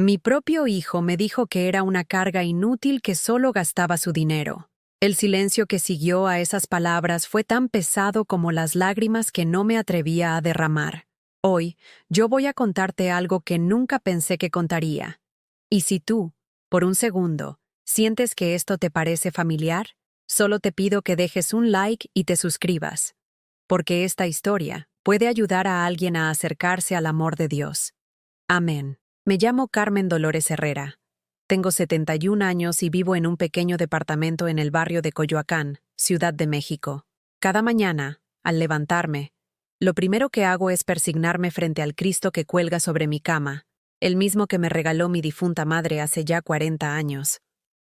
Mi propio hijo me dijo que era una carga inútil que solo gastaba su dinero. El silencio que siguió a esas palabras fue tan pesado como las lágrimas que no me atrevía a derramar. Hoy, yo voy a contarte algo que nunca pensé que contaría. Y si tú, por un segundo, sientes que esto te parece familiar, solo te pido que dejes un like y te suscribas, porque esta historia puede ayudar a alguien a acercarse al amor de Dios. Amén. Me llamo Carmen Dolores Herrera. Tengo 71 años y vivo en un pequeño departamento en el barrio de Coyoacán, Ciudad de México. Cada mañana, al levantarme, lo primero que hago es persignarme frente al Cristo que cuelga sobre mi cama, el mismo que me regaló mi difunta madre hace ya 40 años.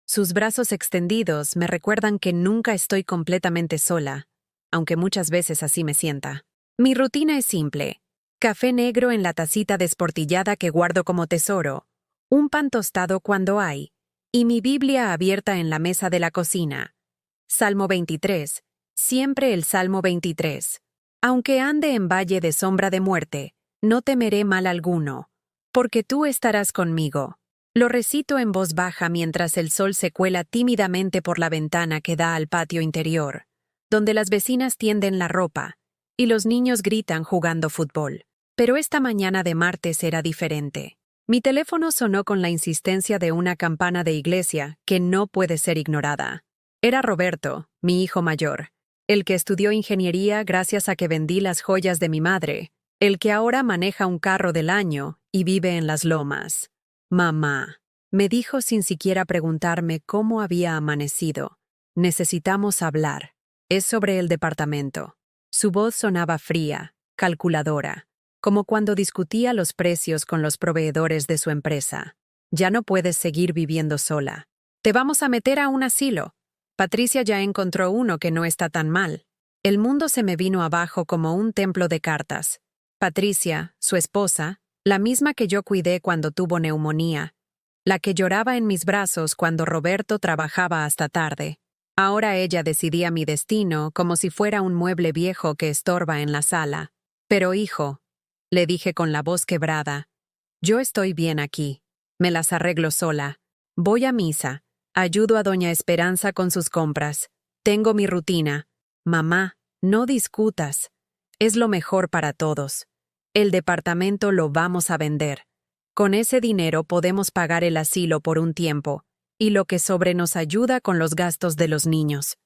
Sus brazos extendidos me recuerdan que nunca estoy completamente sola, aunque muchas veces así me sienta. Mi rutina es simple: café negro en la tacita desportillada que guardo como tesoro, un pan tostado cuando hay, y mi Biblia abierta en la mesa de la cocina. Salmo 23, siempre el Salmo 23. Aunque ande en valle de sombra de muerte, no temeré mal alguno, porque tú estarás conmigo. Lo recito en voz baja mientras el sol se cuela tímidamente por la ventana que da al patio interior, donde las vecinas tienden la ropa y los niños gritan jugando fútbol. Pero esta mañana de martes era diferente. Mi teléfono sonó con la insistencia de una campana de iglesia que no puede ser ignorada. Era Roberto, mi hijo mayor, el que estudió ingeniería gracias a que vendí las joyas de mi madre, el que ahora maneja un carro del año y vive en las lomas. Mamá, me dijo sin siquiera preguntarme cómo había amanecido. Necesitamos hablar. Es sobre el departamento. Su voz sonaba fría, calculadora, como cuando discutía los precios con los proveedores de su empresa. Ya no puedes seguir viviendo sola. Te vamos a meter a un asilo. Patricia ya encontró uno que no está tan mal. El mundo se me vino abajo como un templo de cartas. Patricia, su esposa, la misma que yo cuidé cuando tuvo neumonía, la que lloraba en mis brazos cuando Roberto trabajaba hasta tarde. Ahora ella decidía mi destino como si fuera un mueble viejo que estorba en la sala. Pero hijo, le dije con la voz quebrada, yo estoy bien aquí. Me las arreglo sola. Voy a misa. Ayudo a doña Esperanza con sus compras. Tengo mi rutina. Mamá, no discutas. Es lo mejor para todos. El departamento lo vamos a vender. Con ese dinero podemos pagar el asilo por un tiempo, y lo que sobre nos ayuda con los gastos de los niños.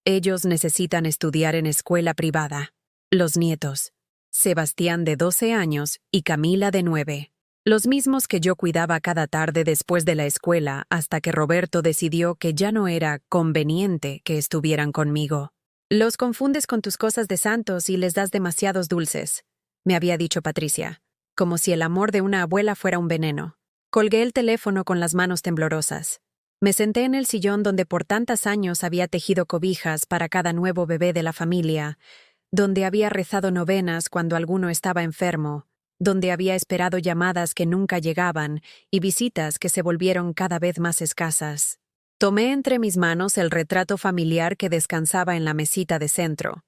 Ellos necesitan estudiar en escuela privada. Los nietos: Sebastián de 12 años y Camila de 9. Los mismos que yo cuidaba cada tarde después de la escuela hasta que Roberto decidió que ya no era conveniente que estuvieran conmigo. Los confundes con tus cosas de santos y les das demasiados dulces, me había dicho Patricia, como si el amor de una abuela fuera un veneno. Colgué el teléfono con las manos temblorosas. Me senté en el sillón donde por tantos años había tejido cobijas para cada nuevo bebé de la familia, donde había rezado novenas cuando alguno estaba enfermo, donde había esperado llamadas que nunca llegaban y visitas que se volvieron cada vez más escasas. Tomé entre mis manos el retrato familiar que descansaba en la mesita de centro.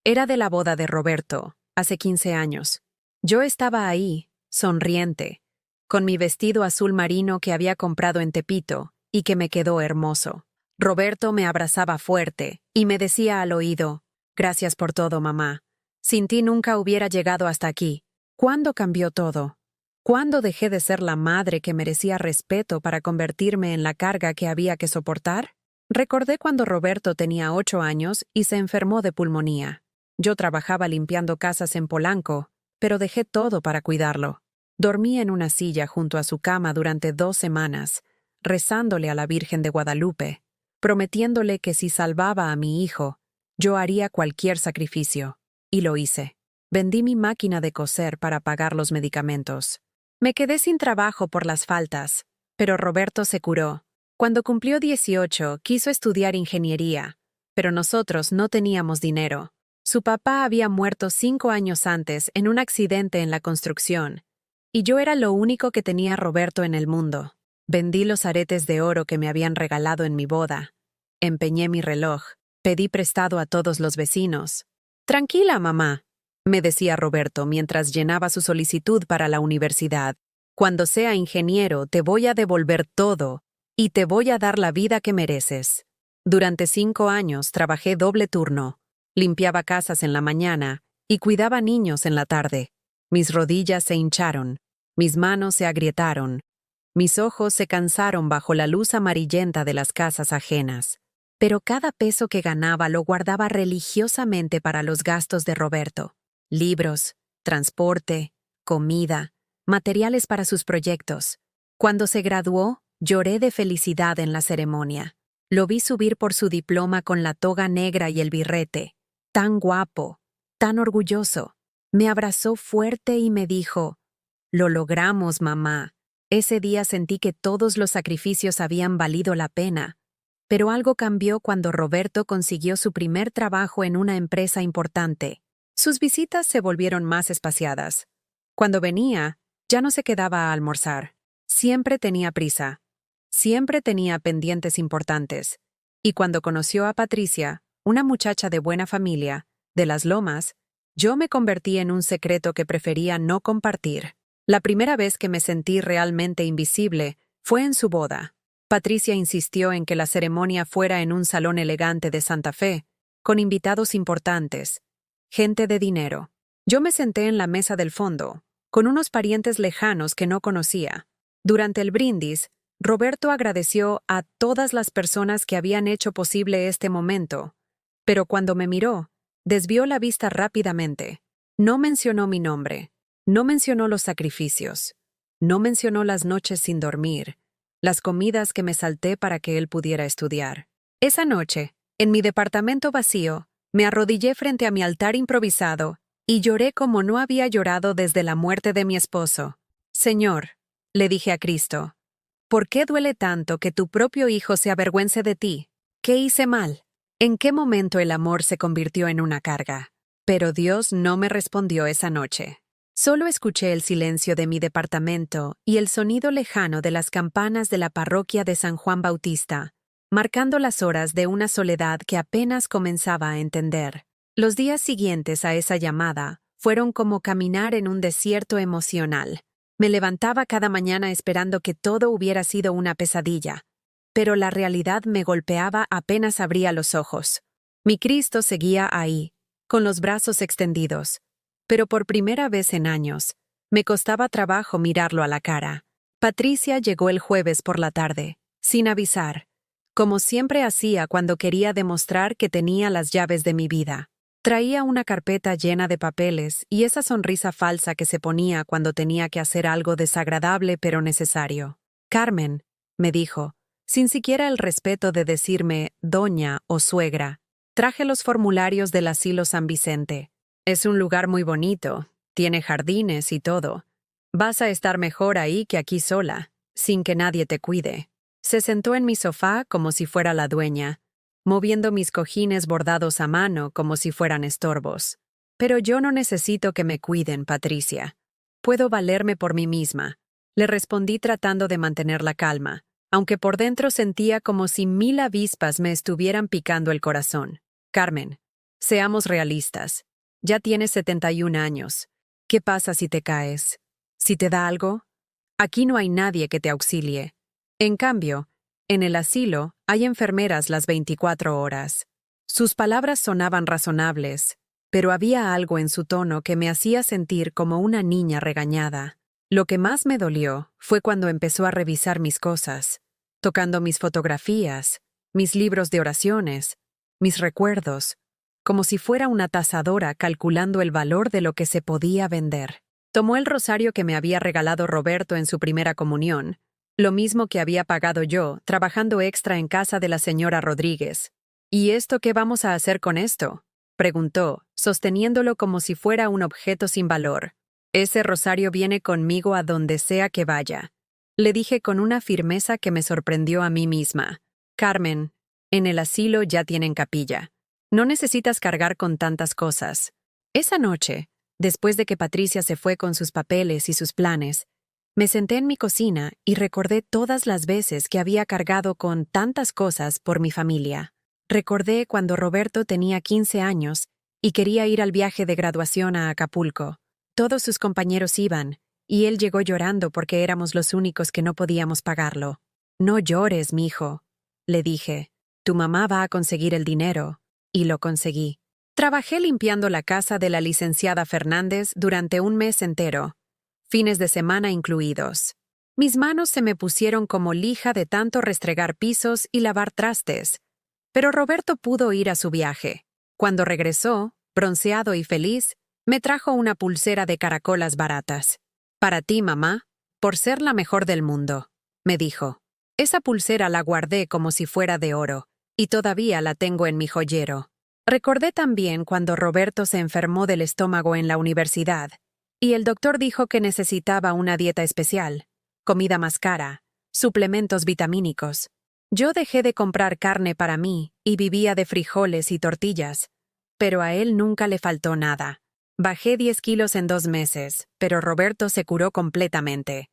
Era de la boda de Roberto, hace 15 años. Yo estaba ahí, sonriente, con mi vestido azul marino que había comprado en Tepito y que me quedó hermoso. Roberto me abrazaba fuerte y me decía al oído, gracias por todo, mamá. Sin ti nunca hubiera llegado hasta aquí. ¿Cuándo cambió todo? ¿Cuándo dejé de ser la madre que merecía respeto para convertirme en la carga que había que soportar? Recordé cuando Roberto tenía 8 años y se enfermó de pulmonía. Yo trabajaba limpiando casas en Polanco, pero dejé todo para cuidarlo. Dormí en una silla junto a su cama durante 2 semanas, rezándole a la Virgen de Guadalupe, prometiéndole que si salvaba a mi hijo, yo haría cualquier sacrificio. Y lo hice. Vendí mi máquina de coser para pagar los medicamentos. Me quedé sin trabajo por las faltas, pero Roberto se curó. Cuando cumplió 18, quiso estudiar ingeniería, pero nosotros no teníamos dinero. Su papá había muerto 5 años antes en un accidente en la construcción, y yo era lo único que tenía Roberto en el mundo. Vendí los aretes de oro que me habían regalado en mi boda. Empeñé mi reloj. Pedí prestado a todos los vecinos. Tranquila, mamá, me decía Roberto mientras llenaba su solicitud para la universidad. Cuando sea ingeniero, te voy a devolver todo y te voy a dar la vida que mereces. Durante 5 años trabajé doble turno. Limpiaba casas en la mañana y cuidaba niños en la tarde. Mis rodillas se hincharon, mis manos se agrietaron, mis ojos se cansaron bajo la luz amarillenta de las casas ajenas. Pero cada peso que ganaba lo guardaba religiosamente para los gastos de Roberto. Libros, transporte, comida, materiales para sus proyectos. Cuando se graduó, lloré de felicidad en la ceremonia. Lo vi subir por su diploma con la toga negra y el birrete. Tan guapo, tan orgulloso. Me abrazó fuerte y me dijo, «Lo logramos, mamá». Ese día sentí que todos los sacrificios habían valido la pena. Pero algo cambió cuando Roberto consiguió su primer trabajo en una empresa importante. Sus visitas se volvieron más espaciadas. Cuando venía, ya no se quedaba a almorzar. Siempre tenía prisa. Siempre tenía pendientes importantes. Y cuando conoció a Patricia, una muchacha de buena familia, de Las Lomas, yo me convertí en un secreto que prefería no compartir. La primera vez que me sentí realmente invisible fue en su boda. Patricia insistió en que la ceremonia fuera en un salón elegante de Santa Fe, con invitados importantes, gente de dinero. Yo me senté en la mesa del fondo, con unos parientes lejanos que no conocía. Durante el brindis, Roberto agradeció a todas las personas que habían hecho posible este momento, pero cuando me miró, desvió la vista rápidamente. No mencionó mi nombre, no mencionó los sacrificios, no mencionó las noches sin dormir, las comidas que me salté para que él pudiera estudiar. Esa noche, en mi departamento vacío, me arrodillé frente a mi altar improvisado y lloré como no había llorado desde la muerte de mi esposo. Señor, le dije a Cristo, ¿por qué duele tanto que tu propio hijo se avergüence de ti? ¿Qué hice mal? ¿En qué momento el amor se convirtió en una carga? Pero Dios no me respondió esa noche. Solo escuché el silencio de mi departamento y el sonido lejano de las campanas de la parroquia de San Juan Bautista, marcando las horas de una soledad que apenas comenzaba a entender. Los días siguientes a esa llamada fueron como caminar en un desierto emocional. Me levantaba cada mañana esperando que todo hubiera sido una pesadilla, pero la realidad me golpeaba apenas abría los ojos. Mi Cristo seguía ahí, con los brazos extendidos, pero por primera vez en años, me costaba trabajo mirarlo a la cara. Patricia llegó el jueves por la tarde, sin avisar, como siempre hacía cuando quería demostrar que tenía las llaves de mi vida. Traía una carpeta llena de papeles y esa sonrisa falsa que se ponía cuando tenía que hacer algo desagradable pero necesario. «Carmen», me dijo, sin siquiera el respeto de decirme doña o suegra, traje los formularios del asilo San Vicente. Es un lugar muy bonito, tiene jardines y todo. Vas a estar mejor ahí que aquí sola, sin que nadie te cuide. Se sentó en mi sofá como si fuera la dueña, moviendo mis cojines bordados a mano como si fueran estorbos. Pero yo no necesito que me cuiden, Patricia. Puedo valerme por mí misma, le respondí tratando de mantener la calma, aunque por dentro sentía como si 1000 avispas me estuvieran picando el corazón. Carmen, seamos realistas. Ya tienes 71 años. ¿Qué pasa si te caes? ¿Si te da algo? Aquí no hay nadie que te auxilie. En cambio, en el asilo hay enfermeras las 24 horas. Sus palabras sonaban razonables, pero había algo en su tono que me hacía sentir como una niña regañada. Lo que más me dolió fue cuando empezó a revisar mis cosas, tocando mis fotografías, mis libros de oraciones, mis recuerdos, como si fuera una tasadora calculando el valor de lo que se podía vender. Tomó el rosario que me había regalado Roberto en su primera comunión, lo mismo que había pagado yo, trabajando extra en casa de la señora Rodríguez. «¿Y esto qué vamos a hacer con esto?», preguntó, sosteniéndolo como si fuera un objeto sin valor. «Ese rosario viene conmigo a donde sea que vaya», le dije con una firmeza que me sorprendió a mí misma. «Carmen, en el asilo ya tienen capilla. No necesitas cargar con tantas cosas». Esa noche, después de que Patricia se fue con sus papeles y sus planes, me senté en mi cocina y recordé todas las veces que había cargado con tantas cosas por mi familia. Recordé cuando Roberto tenía 15 años y quería ir al viaje de graduación a Acapulco. Todos sus compañeros iban, y él llegó llorando porque éramos los únicos que no podíamos pagarlo. «No llores, mijo», le dije. «Tu mamá va a conseguir el dinero». Y lo conseguí. Trabajé limpiando la casa de la licenciada Fernández durante un mes entero, fines de semana incluidos. Mis manos se me pusieron como lija de tanto restregar pisos y lavar trastes. Pero Roberto pudo ir a su viaje. Cuando regresó, bronceado y feliz, me trajo una pulsera de caracolas baratas. «Para ti, mamá, por ser la mejor del mundo», me dijo. Esa pulsera la guardé como si fuera de oro, y todavía la tengo en mi joyero. Recordé también cuando Roberto se enfermó del estómago en la universidad, y el doctor dijo que necesitaba una dieta especial, comida más cara, suplementos vitamínicos. Yo dejé de comprar carne para mí y vivía de frijoles y tortillas, pero a él nunca le faltó nada. Bajé 10 kilos en 2 meses, pero Roberto se curó completamente.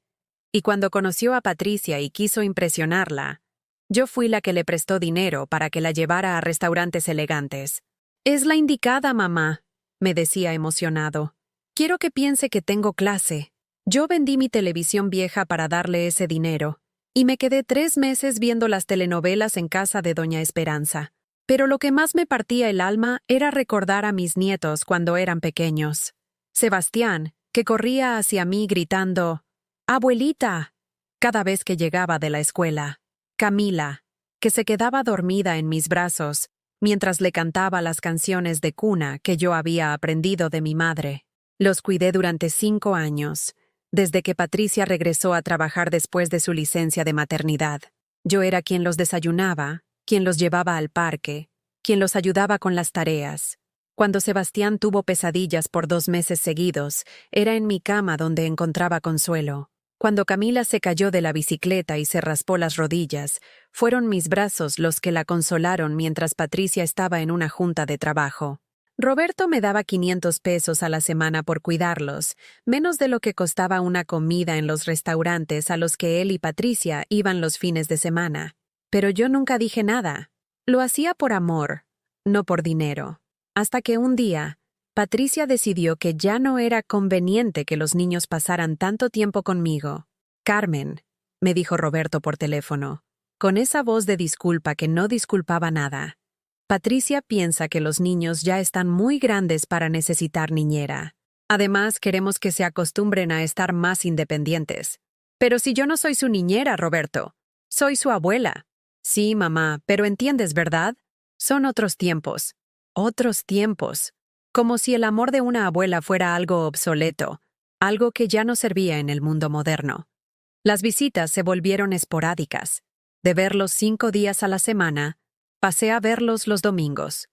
Y cuando conoció a Patricia y quiso impresionarla, yo fui la que le prestó dinero para que la llevara a restaurantes elegantes. «Es la indicada, mamá», me decía emocionado. «Quiero que piense que tengo clase». Yo vendí mi televisión vieja para darle ese dinero, y me quedé 3 meses viendo las telenovelas en casa de doña Esperanza. Pero lo que más me partía el alma era recordar a mis nietos cuando eran pequeños. Sebastián, que corría hacia mí gritando «¡Abuelita!» cada vez que llegaba de la escuela. Camila, que se quedaba dormida en mis brazos mientras le cantaba las canciones de cuna que yo había aprendido de mi madre. Los cuidé durante 5 años, desde que Patricia regresó a trabajar después de su licencia de maternidad. Yo era quien los desayunaba, quien los llevaba al parque, quien los ayudaba con las tareas. Cuando Sebastián tuvo pesadillas por 2 meses seguidos, era en mi cama donde encontraba consuelo. Cuando Camila se cayó de la bicicleta y se raspó las rodillas, fueron mis brazos los que la consolaron mientras Patricia estaba en una junta de trabajo. Roberto me daba 500 pesos a la semana por cuidarlos, menos de lo que costaba una comida en los restaurantes a los que él y Patricia iban los fines de semana. Pero yo nunca dije nada. Lo hacía por amor, no por dinero. Hasta que un día, Patricia decidió que ya no era conveniente que los niños pasaran tanto tiempo conmigo. «Carmen», me dijo Roberto por teléfono, con esa voz de disculpa que no disculpaba nada. «Patricia piensa que los niños ya están muy grandes para necesitar niñera. Además, queremos que se acostumbren a estar más independientes». «Pero si yo no soy su niñera, Roberto. Soy su abuela». «Sí, mamá, pero entiendes, ¿verdad? Son otros tiempos». «Otros tiempos». Como si el amor de una abuela fuera algo obsoleto, algo que ya no servía en el mundo moderno. Las visitas se volvieron esporádicas. De verlos 5 días a la semana, pasé a verlos los domingos.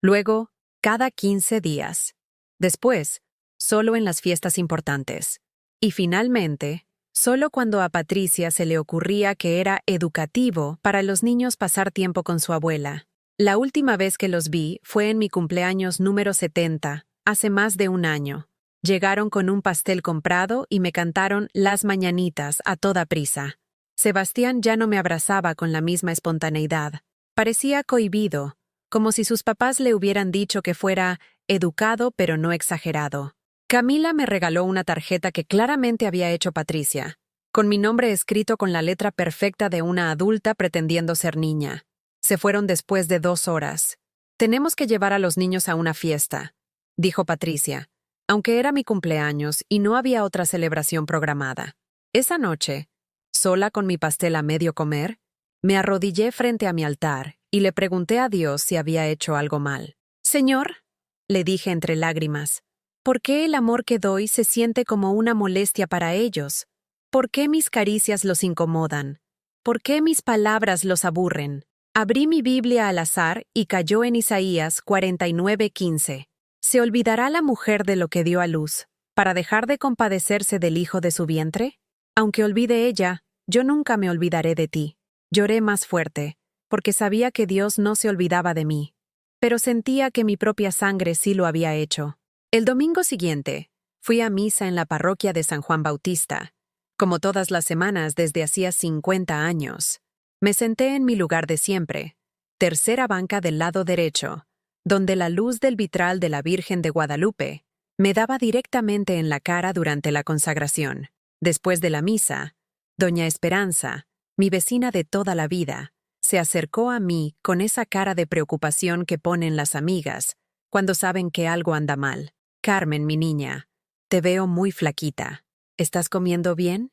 Luego, cada 15 días. Después, solo en las fiestas importantes. Y finalmente, solo cuando a Patricia se le ocurría que era educativo para los niños pasar tiempo con su abuela. La última vez que los vi fue en mi cumpleaños número 70, hace más de 1 año. Llegaron con un pastel comprado y me cantaron Las Mañanitas a toda prisa. Sebastián ya no me abrazaba con la misma espontaneidad. Parecía cohibido, como si sus papás le hubieran dicho que fuera educado pero no exagerado. Camila me regaló una tarjeta que claramente había hecho Patricia, con mi nombre escrito con la letra perfecta de una adulta pretendiendo ser niña. Se fueron después de 2 horas. «Tenemos que llevar a los niños a una fiesta», dijo Patricia, aunque era mi cumpleaños y no había otra celebración programada. Esa noche, sola con mi pastel a medio comer, me arrodillé frente a mi altar y le pregunté a Dios si había hecho algo mal. «Señor», le dije entre lágrimas, «¿por qué el amor que doy se siente como una molestia para ellos? ¿Por qué mis caricias los incomodan? ¿Por qué mis palabras los aburren?» Abrí mi Biblia al azar y cayó en Isaías 49:15. ¿Se olvidará la mujer de lo que dio a luz, para dejar de compadecerse del hijo de su vientre? Aunque olvide ella, yo nunca me olvidaré de ti. Lloré más fuerte, porque sabía que Dios no se olvidaba de mí, pero sentía que mi propia sangre sí lo había hecho. El domingo siguiente, fui a misa en la parroquia de San Juan Bautista, como todas las semanas desde hacía 50 años. Me senté en mi lugar de siempre, tercera banca del lado derecho, donde la luz del vitral de la Virgen de Guadalupe Me daba directamente en la cara durante la consagración. Después de la misa, doña Esperanza, mi vecina de toda la vida, se acercó a mí con esa cara de preocupación que ponen las amigas cuando saben que algo anda mal. Carmen, mi niña, te veo muy flaquita. ¿Estás comiendo bien?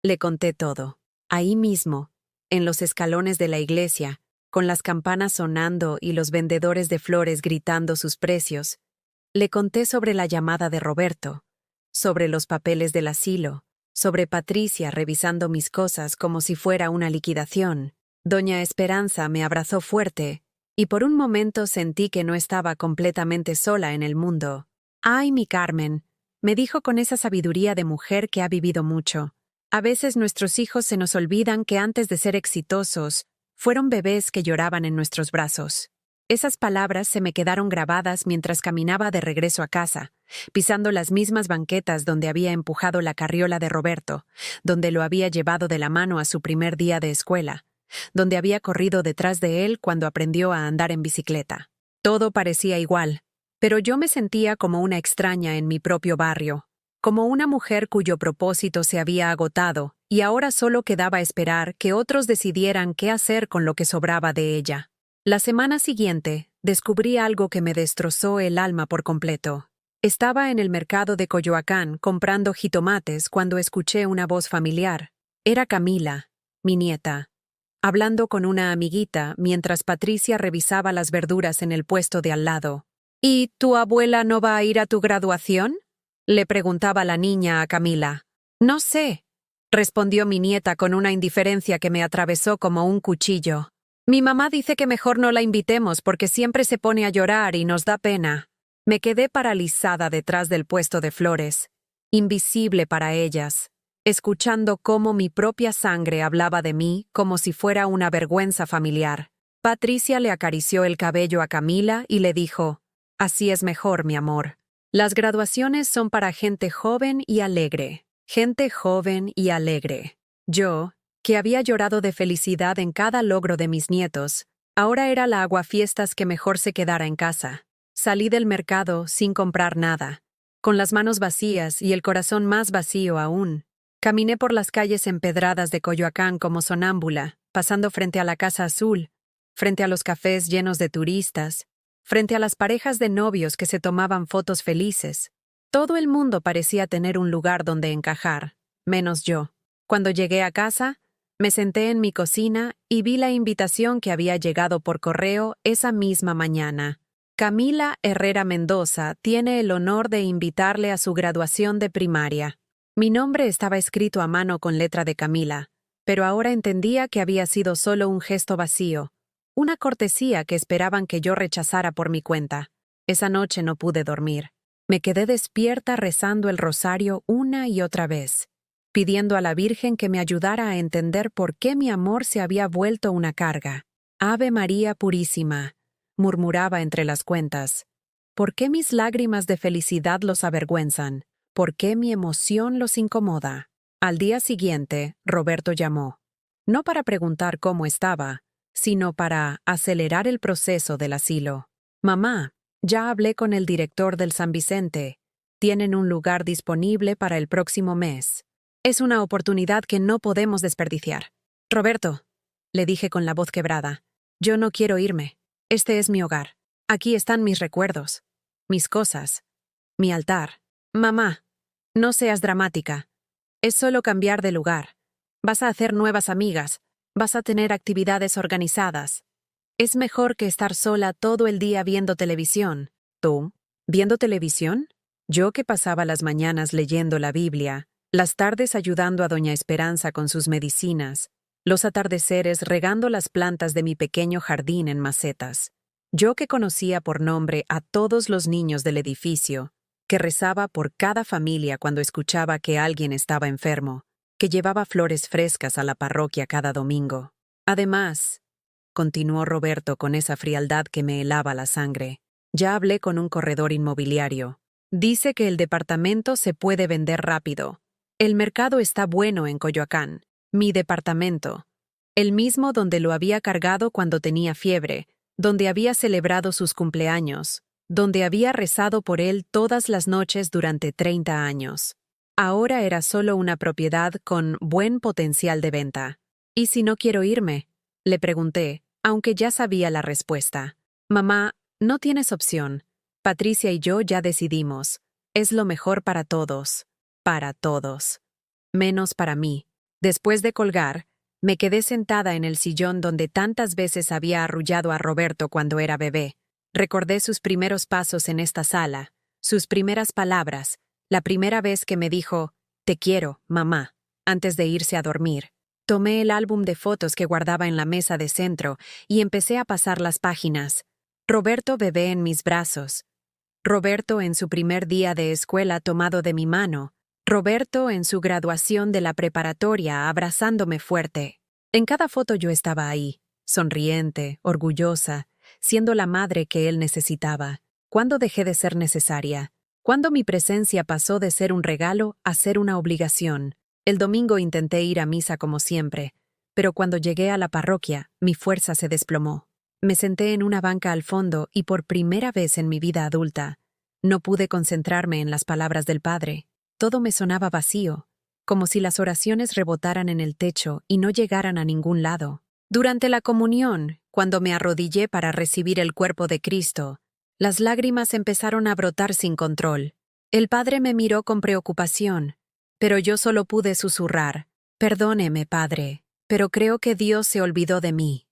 Le conté todo. Ahí mismo, en los escalones de la iglesia, con las campanas sonando y los vendedores de flores gritando sus precios, le conté sobre la llamada de Roberto, sobre los papeles del asilo, sobre Patricia revisando mis cosas como si fuera una liquidación. Doña Esperanza me abrazó fuerte, y por un momento sentí que no estaba completamente sola en el mundo. «Ay, mi Carmen», me dijo con esa sabiduría de mujer que ha vivido mucho. «A veces nuestros hijos se nos olvidan que antes de ser exitosos, fueron bebés que lloraban en nuestros brazos». Esas palabras se me quedaron grabadas mientras caminaba de regreso a casa, pisando las mismas banquetas donde había empujado la carriola de Roberto, donde lo había llevado de la mano a su primer día de escuela, donde había corrido detrás de él cuando aprendió a andar en bicicleta. Todo parecía igual, pero yo me sentía como una extraña en mi propio barrio, como una mujer cuyo propósito se había agotado y ahora solo quedaba esperar que otros decidieran qué hacer con lo que sobraba de ella. La semana siguiente, descubrí algo que me destrozó el alma por completo. Estaba en el mercado de Coyoacán comprando jitomates cuando escuché una voz familiar. Era Camila, mi nieta, hablando con una amiguita mientras Patricia revisaba las verduras en el puesto de al lado. «¿Y tu abuela no va a ir a tu graduación?», le preguntaba la niña a Camila. «No sé», respondió mi nieta con una indiferencia que me atravesó como un cuchillo. «Mi mamá dice que mejor no la invitemos porque siempre se pone a llorar y nos da pena». Me quedé paralizada detrás del puesto de flores, invisible para ellas, escuchando cómo mi propia sangre hablaba de mí como si fuera una vergüenza familiar. Patricia le acarició el cabello a Camila y le dijo: «Así es mejor, mi amor. Las graduaciones son para gente joven y alegre. Gente joven y alegre». Yo, que había llorado de felicidad en cada logro de mis nietos, ahora era la aguafiestas que mejor se quedara en casa. Salí del mercado sin comprar nada, con las manos vacías y el corazón más vacío aún. Caminé por las calles empedradas de Coyoacán como sonámbula, pasando frente a la Casa Azul, frente a los cafés llenos de turistas, frente a las parejas de novios que se tomaban fotos felices. Todo el mundo parecía tener un lugar donde encajar, menos yo. Cuando llegué a casa, me senté en mi cocina y vi la invitación que había llegado por correo esa misma mañana. Camila Herrera Mendoza tiene el honor de invitarle a su graduación de primaria. Mi nombre estaba escrito a mano con letra de Camila, pero ahora entendía que había sido solo un gesto vacío, una cortesía que esperaban que yo rechazara por mi cuenta. Esa noche no pude dormir. Me quedé despierta rezando el rosario una y otra vez, pidiendo a la Virgen que me ayudara a entender por qué mi amor se había vuelto una carga. Ave María Purísima, murmuraba entre las cuentas. ¿Por qué mis lágrimas de felicidad los avergüenzan? ¿Por qué mi emoción los incomoda? Al día siguiente, Roberto llamó. No para preguntar cómo estaba, sino para acelerar el proceso del asilo. «Mamá, ya hablé con el director del San Vicente. Tienen un lugar disponible para el próximo mes. Es una oportunidad que no podemos desperdiciar». «Roberto», le dije con la voz quebrada, «yo no quiero irme. Este es mi hogar. Aquí están mis recuerdos, mis cosas, mi altar. Mamá, no seas dramática. Es solo cambiar de lugar. Vas a hacer nuevas amigas. Vas a tener actividades organizadas. Es mejor que estar sola todo el día viendo televisión». «¿Tú? ¿Viendo televisión?» Yo que pasaba las mañanas leyendo la Biblia, las tardes ayudando a doña Esperanza con sus medicinas, los atardeceres regando las plantas de mi pequeño jardín en macetas. Yo que conocía por nombre a todos los niños del edificio, que rezaba por cada familia cuando escuchaba que alguien estaba enfermo, que llevaba flores frescas a la parroquia cada domingo. Además, continuó Roberto con esa frialdad que me helaba la sangre, ya hablé con un corredor inmobiliario. Dice que el departamento se puede vender rápido. El mercado está bueno en Coyoacán. Mi departamento, el mismo donde lo había cargado cuando tenía fiebre, donde había celebrado sus cumpleaños, donde había rezado por él todas las noches durante 30 años. Ahora era solo una propiedad con buen potencial de venta. ¿Y si no quiero irme?, le pregunté, aunque ya sabía la respuesta. Mamá, no tienes opción. Patricia y yo ya decidimos. Es lo mejor para todos. Para todos. Menos para mí. Después de colgar, me quedé sentada en el sillón donde tantas veces había arrullado a Roberto cuando era bebé. Recordé sus primeros pasos en esta sala, sus primeras palabras, la primera vez que me dijo, «Te quiero, mamá», antes de irse a dormir. Tomé el álbum de fotos que guardaba en la mesa de centro y empecé a pasar las páginas. Roberto bebé en mis brazos. Roberto en su primer día de escuela tomado de mi mano. Roberto en su graduación de la preparatoria abrazándome fuerte. En cada foto yo estaba ahí, sonriente, orgullosa, siendo la madre que él necesitaba. ¿Cuándo dejé de ser necesaria? ¿Cuándo mi presencia pasó de ser un regalo a ser una obligación? El domingo intenté ir a misa como siempre, pero cuando llegué a la parroquia, mi fuerza se desplomó. Me senté en una banca al fondo y por primera vez en mi vida adulta, no pude concentrarme en las palabras del Padre. Todo me sonaba vacío, como si las oraciones rebotaran en el techo y no llegaran a ningún lado. Durante la comunión, cuando me arrodillé para recibir el cuerpo de Cristo, las lágrimas empezaron a brotar sin control. El Padre me miró con preocupación, pero yo solo pude susurrar, «Perdóneme, Padre, pero creo que Dios se olvidó de mí».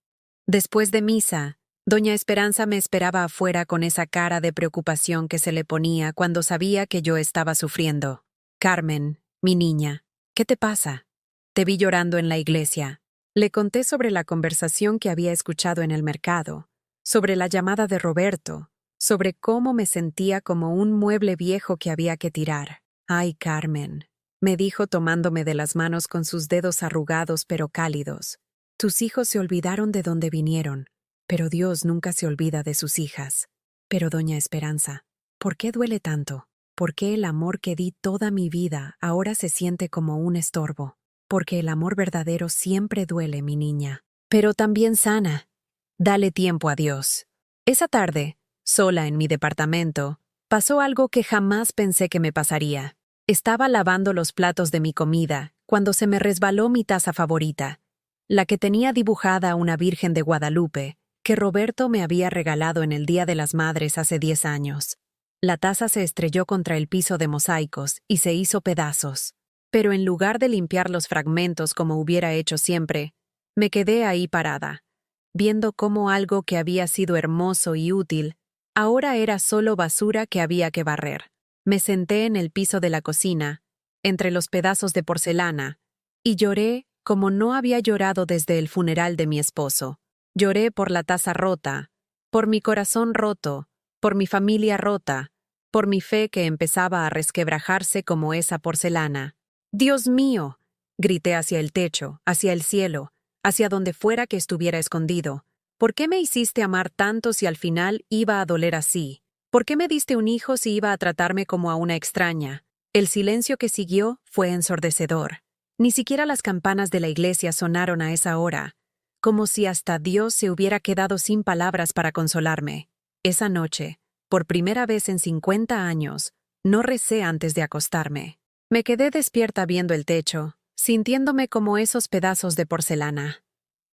Después de misa, doña Esperanza me esperaba afuera con esa cara de preocupación que se le ponía cuando sabía que yo estaba sufriendo. «Carmen, mi niña, ¿qué te pasa? Te vi llorando en la iglesia». Le conté sobre la conversación que había escuchado en el mercado, sobre la llamada de Roberto, sobre cómo me sentía como un mueble viejo que había que tirar. «Ay, Carmen», me dijo tomándome de las manos con sus dedos arrugados pero cálidos. «Tus hijos se olvidaron de dónde vinieron, pero Dios nunca se olvida de sus hijas». «Pero, doña Esperanza, ¿por qué duele tanto? ¿Por qué el amor que di toda mi vida ahora se siente como un estorbo? Porque el amor verdadero siempre duele, mi niña, pero también sana. Dale tiempo a Dios». Esa tarde, sola en mi departamento, pasó algo que jamás pensé que me pasaría. Estaba lavando los platos de mi comida cuando se me resbaló mi taza favorita, la que tenía dibujada una Virgen de Guadalupe que Roberto me había regalado en el Día de las Madres hace 10 años. La taza se estrelló contra el piso de mosaicos y se hizo pedazos. Pero en lugar de limpiar los fragmentos como hubiera hecho siempre, me quedé ahí parada, viendo cómo algo que había sido hermoso y útil, ahora era solo basura que había que barrer. Me senté en el piso de la cocina, entre los pedazos de porcelana, y lloré como no había llorado desde el funeral de mi esposo. Lloré por la taza rota, por mi corazón roto, por mi familia rota, por mi fe que empezaba a resquebrajarse como esa porcelana. «Dios mío», grité hacia el techo, hacia el cielo, hacia donde fuera que estuviera escondido. «¿Por qué me hiciste amar tanto si al final iba a doler así? ¿Por qué me diste un hijo si iba a tratarme como a una extraña?» El silencio que siguió fue ensordecedor. Ni siquiera las campanas de la iglesia sonaron a esa hora, como si hasta Dios se hubiera quedado sin palabras para consolarme. Esa noche, por primera vez en 50 años, no recé antes de acostarme. Me quedé despierta viendo el techo, sintiéndome como esos pedazos de porcelana.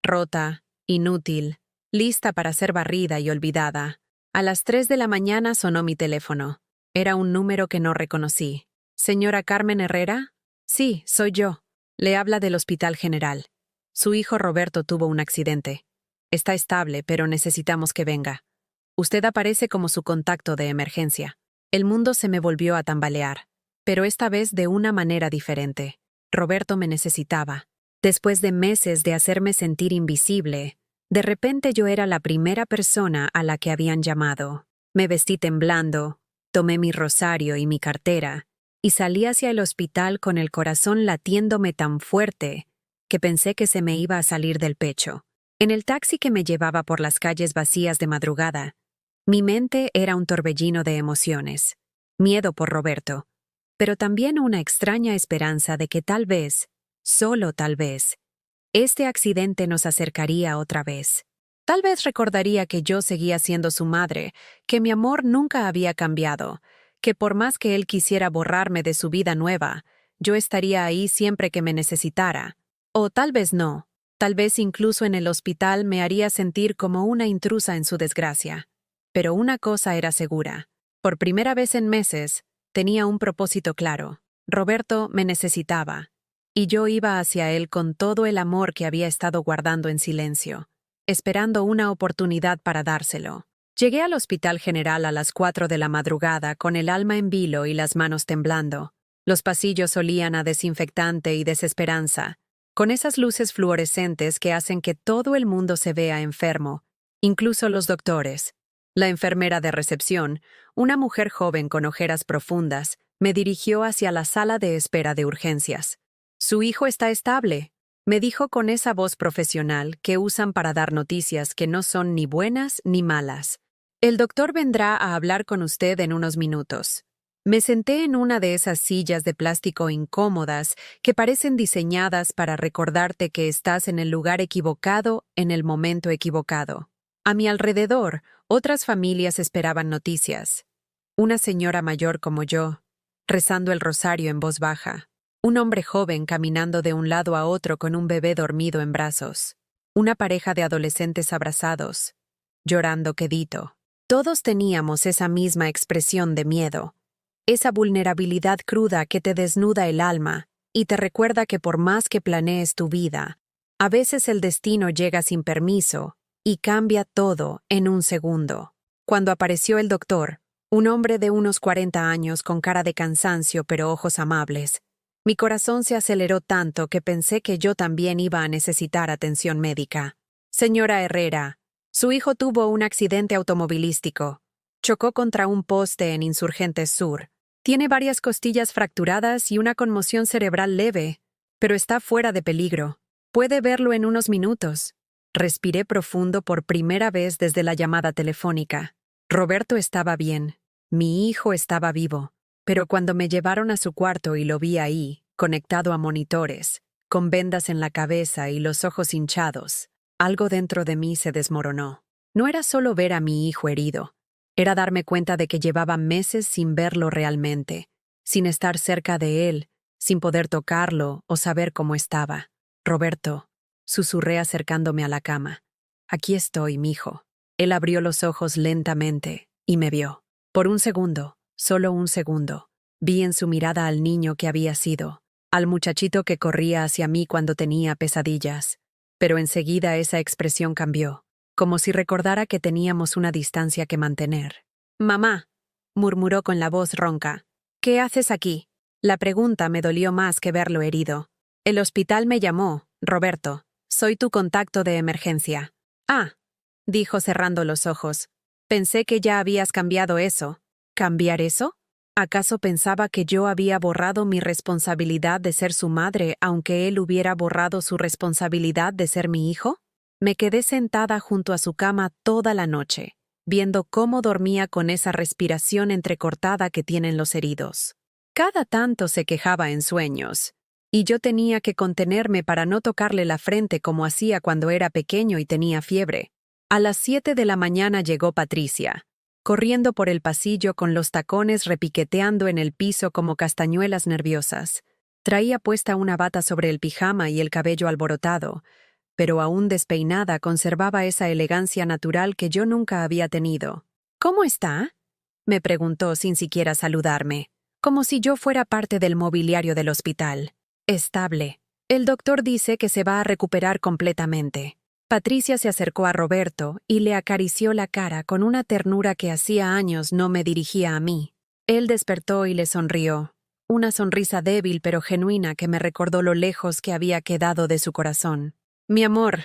Rota, inútil, lista para ser barrida y olvidada. A las 3 de la mañana sonó mi teléfono. Era un número que no reconocí. «¿Señora Carmen Herrera?» «Sí, soy yo. Le habla del Hospital General. Su hijo Roberto tuvo un accidente. Está estable, pero necesitamos que venga. Usted aparece como su contacto de emergencia». El mundo se me volvió a tambalear, pero esta vez de una manera diferente. Roberto me necesitaba. Después de meses de hacerme sentir invisible, de repente yo era la primera persona a la que habían llamado. Me vestí temblando, tomé mi rosario y mi cartera, y salí hacia el hospital con el corazón latiéndome tan fuerte que pensé que se me iba a salir del pecho. En el taxi que me llevaba por las calles vacías de madrugada, mi mente era un torbellino de emociones. Miedo por Roberto, pero también una extraña esperanza de que tal vez, solo tal vez, este accidente nos acercaría otra vez. Tal vez recordaría que yo seguía siendo su madre, que mi amor nunca había cambiado, que por más que él quisiera borrarme de su vida nueva, yo estaría ahí siempre que me necesitara. O tal vez no, tal vez incluso en el hospital me haría sentir como una intrusa en su desgracia. Pero una cosa era segura. Por primera vez en meses, tenía un propósito claro. Roberto me necesitaba, y yo iba hacia él con todo el amor que había estado guardando en silencio, esperando una oportunidad para dárselo. Llegué al Hospital General a las 4 de la madrugada con el alma en vilo y las manos temblando. Los pasillos olían a desinfectante y desesperanza, con esas luces fluorescentes que hacen que todo el mundo se vea enfermo, incluso los doctores. La enfermera de recepción, una mujer joven con ojeras profundas, me dirigió hacia la sala de espera de urgencias. «Su hijo está estable», me dijo con esa voz profesional que usan para dar noticias que no son ni buenas ni malas. «El doctor vendrá a hablar con usted en unos minutos». Me senté en una de esas sillas de plástico incómodas que parecen diseñadas para recordarte que estás en el lugar equivocado en el momento equivocado. A mi alrededor, otras familias esperaban noticias. Una señora mayor como yo, rezando el rosario en voz baja. Un hombre joven caminando de un lado a otro con un bebé dormido en brazos. Una pareja de adolescentes abrazados, llorando quedito. Todos teníamos esa misma expresión de miedo, esa vulnerabilidad cruda que te desnuda el alma y te recuerda que por más que planees tu vida, a veces el destino llega sin permiso y cambia todo en un segundo. Cuando apareció el doctor, un hombre de unos 40 años con cara de cansancio pero ojos amables, mi corazón se aceleró tanto que pensé que yo también iba a necesitar atención médica. «Señora Herrera, su hijo tuvo un accidente automovilístico. Chocó contra un poste en Insurgentes Sur. Tiene varias costillas fracturadas y una conmoción cerebral leve, pero está fuera de peligro. Puede verlo en unos minutos». Respiré profundo por primera vez desde la llamada telefónica. Roberto estaba bien. Mi hijo estaba vivo. Pero cuando me llevaron a su cuarto y lo vi ahí, conectado a monitores, con vendas en la cabeza y los ojos hinchados, algo dentro de mí se desmoronó. No era solo ver a mi hijo herido. Era darme cuenta de que llevaba meses sin verlo realmente, sin estar cerca de él, sin poder tocarlo o saber cómo estaba. «Roberto», susurré acercándome a la cama. «Aquí estoy, mijo». Él abrió los ojos lentamente y me vio. Por un segundo, solo un segundo, vi en su mirada al niño que había sido, al muchachito que corría hacia mí cuando tenía pesadillas. Pero enseguida esa expresión cambió, como si recordara que teníamos una distancia que mantener. «Mamá», murmuró con la voz ronca, «¿qué haces aquí?». La pregunta me dolió más que verlo herido. «El hospital me llamó, Roberto. Soy tu contacto de emergencia». «Ah», dijo cerrando los ojos. «Pensé que ya habías cambiado eso». ¿Cambiar eso? ¿Acaso pensaba que yo había borrado mi responsabilidad de ser su madre, aunque él hubiera borrado su responsabilidad de ser mi hijo? Me quedé sentada junto a su cama toda la noche, viendo cómo dormía con esa respiración entrecortada que tienen los heridos. Cada tanto se quejaba en sueños, y yo tenía que contenerme para no tocarle la frente como hacía cuando era pequeño y tenía fiebre. A las 7 de la mañana llegó Patricia, corriendo por el pasillo con los tacones repiqueteando en el piso como castañuelas nerviosas. Traía puesta una bata sobre el pijama y el cabello alborotado, pero aún despeinada conservaba esa elegancia natural que yo nunca había tenido. «¿Cómo está?», me preguntó sin siquiera saludarme, como si yo fuera parte del mobiliario del hospital. «Estable. El doctor dice que se va a recuperar completamente». Patricia se acercó a Roberto y le acarició la cara con una ternura que hacía años no me dirigía a mí. Él despertó y le sonrió, una sonrisa débil pero genuina que me recordó lo lejos que había quedado de su corazón. «Mi amor»,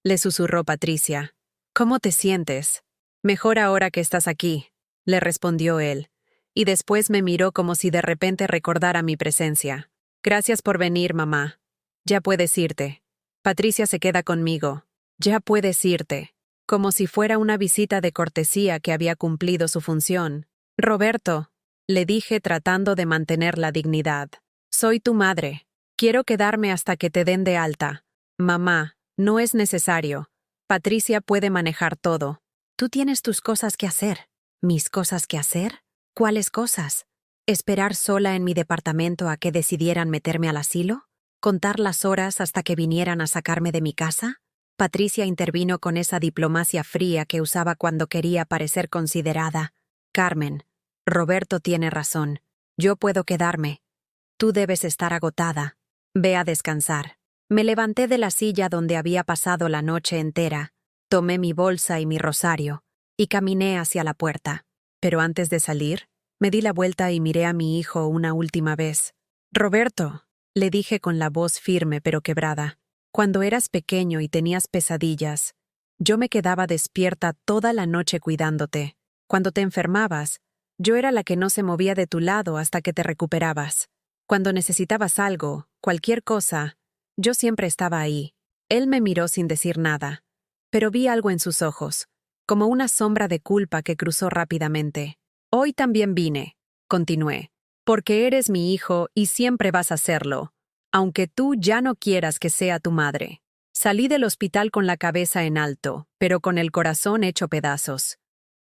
le susurró Patricia, «¿cómo te sientes?» «Mejor ahora que estás aquí», le respondió él, y después me miró como si de repente recordara mi presencia. «Gracias por venir, mamá. Ya puedes irte. Patricia se queda conmigo. Ya puedes irte», como si fuera una visita de cortesía que había cumplido su función. «Roberto», le dije tratando de mantener la dignidad, «soy tu madre. Quiero quedarme hasta que te den de alta». «Mamá, no es necesario». Patricia puede manejar todo. Tú tienes tus cosas que hacer. ¿Mis cosas que hacer? ¿Cuáles cosas? ¿Esperar sola en mi departamento a que decidieran meterme al asilo? ¿Contar las horas hasta que vinieran a sacarme de mi casa? Patricia intervino con esa diplomacia fría que usaba cuando quería parecer considerada. Carmen, Roberto tiene razón. Yo puedo quedarme. Tú debes estar agotada. Ve a descansar. Me levanté de la silla donde había pasado la noche entera, tomé mi bolsa y mi rosario, y caminé hacia la puerta. Pero antes de salir, me di la vuelta y miré a mi hijo una última vez. Roberto, le dije con la voz firme pero quebrada, cuando eras pequeño y tenías pesadillas, yo me quedaba despierta toda la noche cuidándote. Cuando te enfermabas, yo era la que no se movía de tu lado hasta que te recuperabas. Cuando necesitabas algo, cualquier cosa, yo siempre estaba ahí. Él me miró sin decir nada, pero vi algo en sus ojos, como una sombra de culpa que cruzó rápidamente. Hoy también vine, continué, porque eres mi hijo y siempre vas a serlo, aunque tú ya no quieras que sea tu madre. Salí del hospital con la cabeza en alto, pero con el corazón hecho pedazos.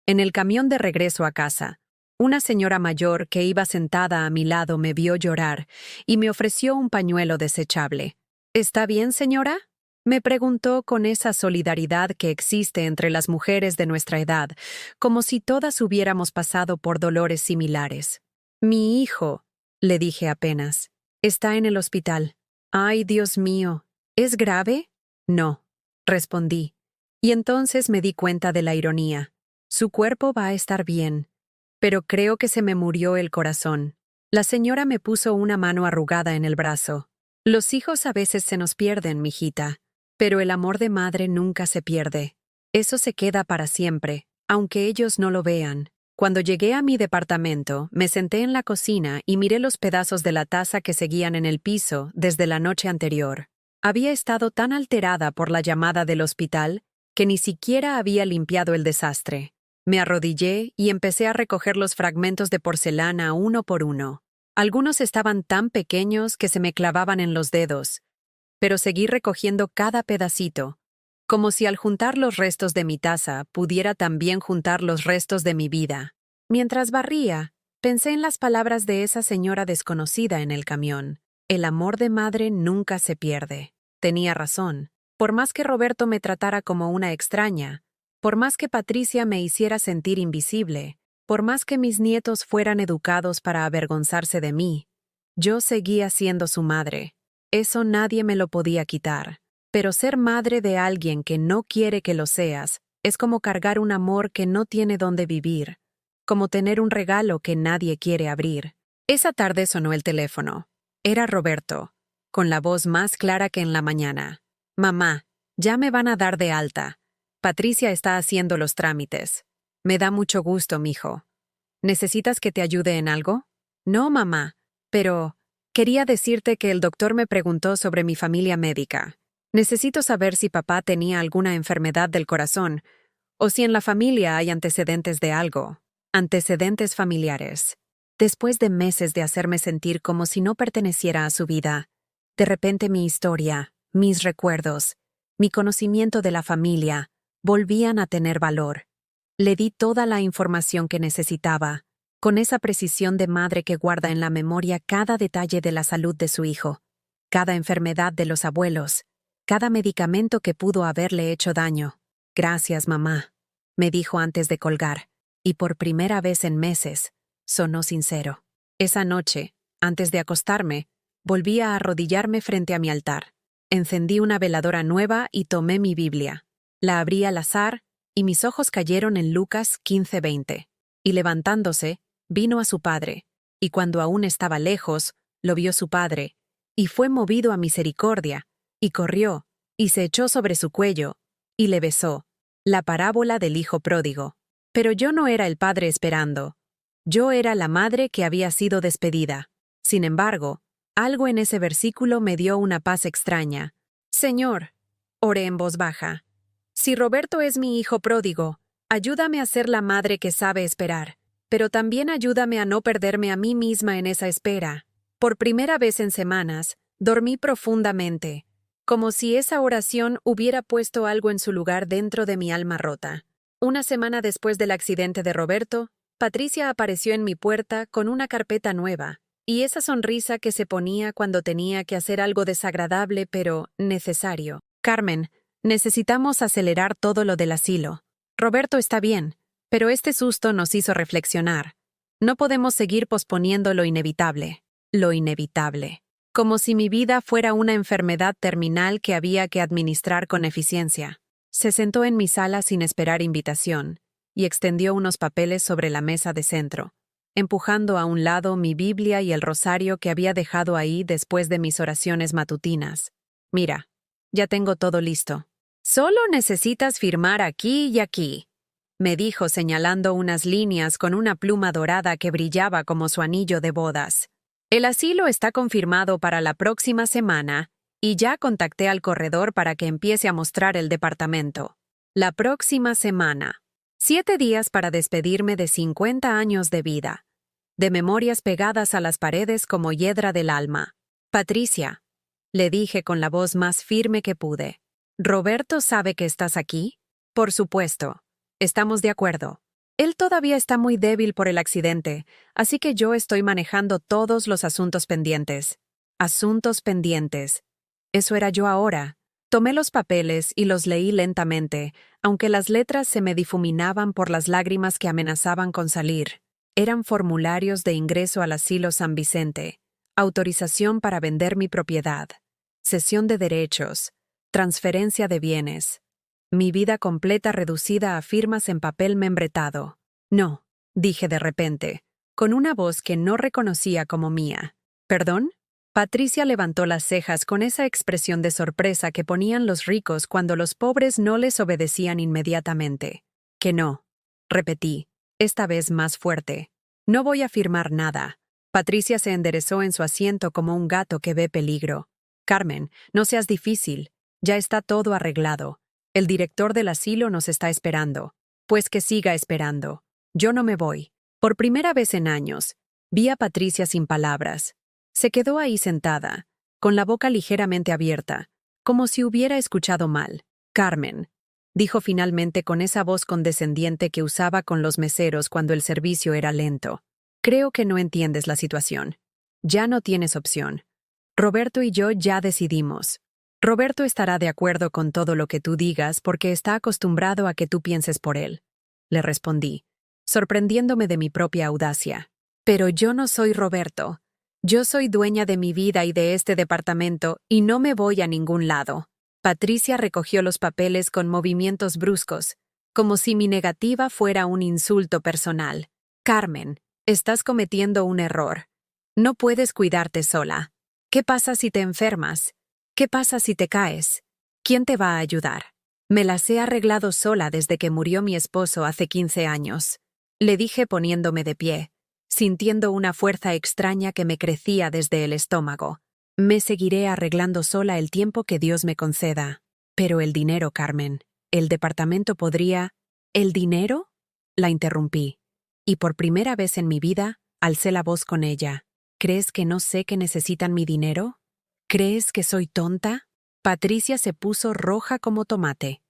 En el camión de regreso a casa, una señora mayor que iba sentada a mi lado me vio llorar y me ofreció un pañuelo desechable. ¿Está bien, señora? Me preguntó con esa solidaridad que existe entre las mujeres de nuestra edad, como si todas hubiéramos pasado por dolores similares. Mi hijo, le dije apenas, está en el hospital. Ay, Dios mío, ¿es grave? No, respondí. Y entonces me di cuenta de la ironía. Su cuerpo va a estar bien, pero creo que se me murió el corazón. La señora me puso una mano arrugada en el brazo. Los hijos a veces se nos pierden, mijita, pero el amor de madre nunca se pierde. Eso se queda para siempre, aunque ellos no lo vean. Cuando llegué a mi departamento, me senté en la cocina y miré los pedazos de la taza que seguían en el piso desde la noche anterior. Había estado tan alterada por la llamada del hospital que ni siquiera había limpiado el desastre. Me arrodillé y empecé a recoger los fragmentos de porcelana uno por uno. Algunos estaban tan pequeños que se me clavaban en los dedos, pero seguí recogiendo cada pedacito, como si al juntar los restos de mi taza pudiera también juntar los restos de mi vida. Mientras barría, pensé en las palabras de esa señora desconocida en el camión. El amor de madre nunca se pierde. Tenía razón. Por más que Roberto me tratara como una extraña, por más que Patricia me hiciera sentir invisible, por más que mis nietos fueran educados para avergonzarse de mí, yo seguía siendo su madre. Eso nadie me lo podía quitar. Pero ser madre de alguien que no quiere que lo seas es como cargar un amor que no tiene dónde vivir, como tener un regalo que nadie quiere abrir. Esa tarde sonó el teléfono. Era Roberto, con la voz más clara que en la mañana. Mamá, ya me van a dar de alta. Patricia está haciendo los trámites. Me da mucho gusto, mijo. ¿Necesitas que te ayude en algo? No, mamá, pero quería decirte que el doctor me preguntó sobre mi familia médica. Necesito saber si papá tenía alguna enfermedad del corazón o si en la familia hay antecedentes de algo. Antecedentes familiares. Después de meses de hacerme sentir como si no perteneciera a su vida, de repente mi historia, mis recuerdos, mi conocimiento de la familia, volvían a tener valor. Le di toda la información que necesitaba, con esa precisión de madre que guarda en la memoria cada detalle de la salud de su hijo, cada enfermedad de los abuelos, cada medicamento que pudo haberle hecho daño. Gracias, mamá, me dijo antes de colgar, y por primera vez en meses, sonó sincero. Esa noche, antes de acostarme, volví a arrodillarme frente a mi altar. Encendí una veladora nueva y tomé mi Biblia. La abrí al azar y mis ojos cayeron en Lucas 15:20. Y levantándose, vino a su padre, y cuando aún estaba lejos, lo vio su padre, y fue movido a misericordia, y corrió, y se echó sobre su cuello, y le besó. La parábola del hijo pródigo. Pero yo no era el padre esperando. Yo era la madre que había sido despedida. Sin embargo, algo en ese versículo me dio una paz extraña. Señor, oré en voz baja, si Roberto es mi hijo pródigo, ayúdame a ser la madre que sabe esperar, pero también ayúdame a no perderme a mí misma en esa espera. Por primera vez en semanas, dormí profundamente. como si esa oración hubiera puesto algo en su lugar dentro de mi alma rota. Una semana después del accidente de Roberto, Patricia apareció en mi puerta con una carpeta nueva, y esa sonrisa que se ponía cuando tenía que hacer algo desagradable pero necesario. Carmen, necesitamos acelerar todo lo del asilo. Roberto está bien, pero este susto nos hizo reflexionar. No podemos seguir posponiendo lo inevitable. Lo inevitable. Como si mi vida fuera una enfermedad terminal que había que administrar con eficiencia. Se sentó en mi sala sin esperar invitación y extendió unos papeles sobre la mesa de centro, empujando a un lado mi Biblia y el rosario que había dejado ahí después de mis oraciones matutinas. Mira, ya tengo todo listo. Solo necesitas firmar aquí y aquí, me dijo señalando unas líneas con una pluma dorada que brillaba como su anillo de bodas. El asilo está confirmado para la próxima semana y ya contacté al corredor para que empiece a mostrar el departamento. La próxima semana. 7 días para despedirme de 50 años de vida. De memorias pegadas a las paredes como hiedra del alma. Patricia, le dije con la voz más firme que pude. ¿Roberto sabe que estás aquí? Por supuesto. Estamos de acuerdo. Él todavía está muy débil por el accidente, así que yo estoy manejando todos los asuntos pendientes. Asuntos pendientes. Eso era yo ahora. Tomé los papeles y los leí lentamente, aunque las letras se me difuminaban por las lágrimas que amenazaban con salir. Eran formularios de ingreso al asilo San Vicente, autorización para vender mi propiedad, cesión de derechos, transferencia de bienes. Mi vida completa reducida a firmas en papel membretado. No, dije de repente, con una voz que no reconocía como mía. ¿Perdón? Patricia levantó las cejas con esa expresión de sorpresa que ponían los ricos cuando los pobres no les obedecían inmediatamente. Que no, repetí, esta vez más fuerte. No voy a firmar nada. Patricia se enderezó en su asiento como un gato que ve peligro. Carmen, no seas difícil. Ya está todo arreglado. El director del asilo nos está esperando. Pues que siga esperando. Yo no me voy. Por primera vez en años, vi a Patricia sin palabras. Se quedó ahí sentada, con la boca ligeramente abierta, como si hubiera escuchado mal. Carmen, dijo finalmente con esa voz condescendiente que usaba con los meseros cuando el servicio era lento. Creo que no entiendes la situación. Ya no tienes opción. Roberto y yo ya decidimos. Roberto estará de acuerdo con todo lo que tú digas porque está acostumbrado a que tú pienses por él. Le respondí, sorprendiéndome de mi propia audacia. Pero yo no soy Roberto. Yo soy dueña de mi vida y de este departamento y no me voy a ningún lado. Patricia recogió los papeles con movimientos bruscos, como si mi negativa fuera un insulto personal. Carmen, estás cometiendo un error. No puedes cuidarte sola. ¿Qué pasa si te enfermas? ¿Qué pasa si te caes? ¿Quién te va a ayudar? Me las he arreglado sola desde que murió mi esposo hace 15 años. Le dije poniéndome de pie, sintiendo una fuerza extraña que me crecía desde el estómago. Me seguiré arreglando sola el tiempo que Dios me conceda. Pero el dinero, Carmen, el departamento podría... ¿El dinero? La interrumpí. Y por primera vez en mi vida, alcé la voz con ella. ¿Crees que no sé que necesitan mi dinero? ¿Crees que soy tonta? Patricia se puso roja como tomate,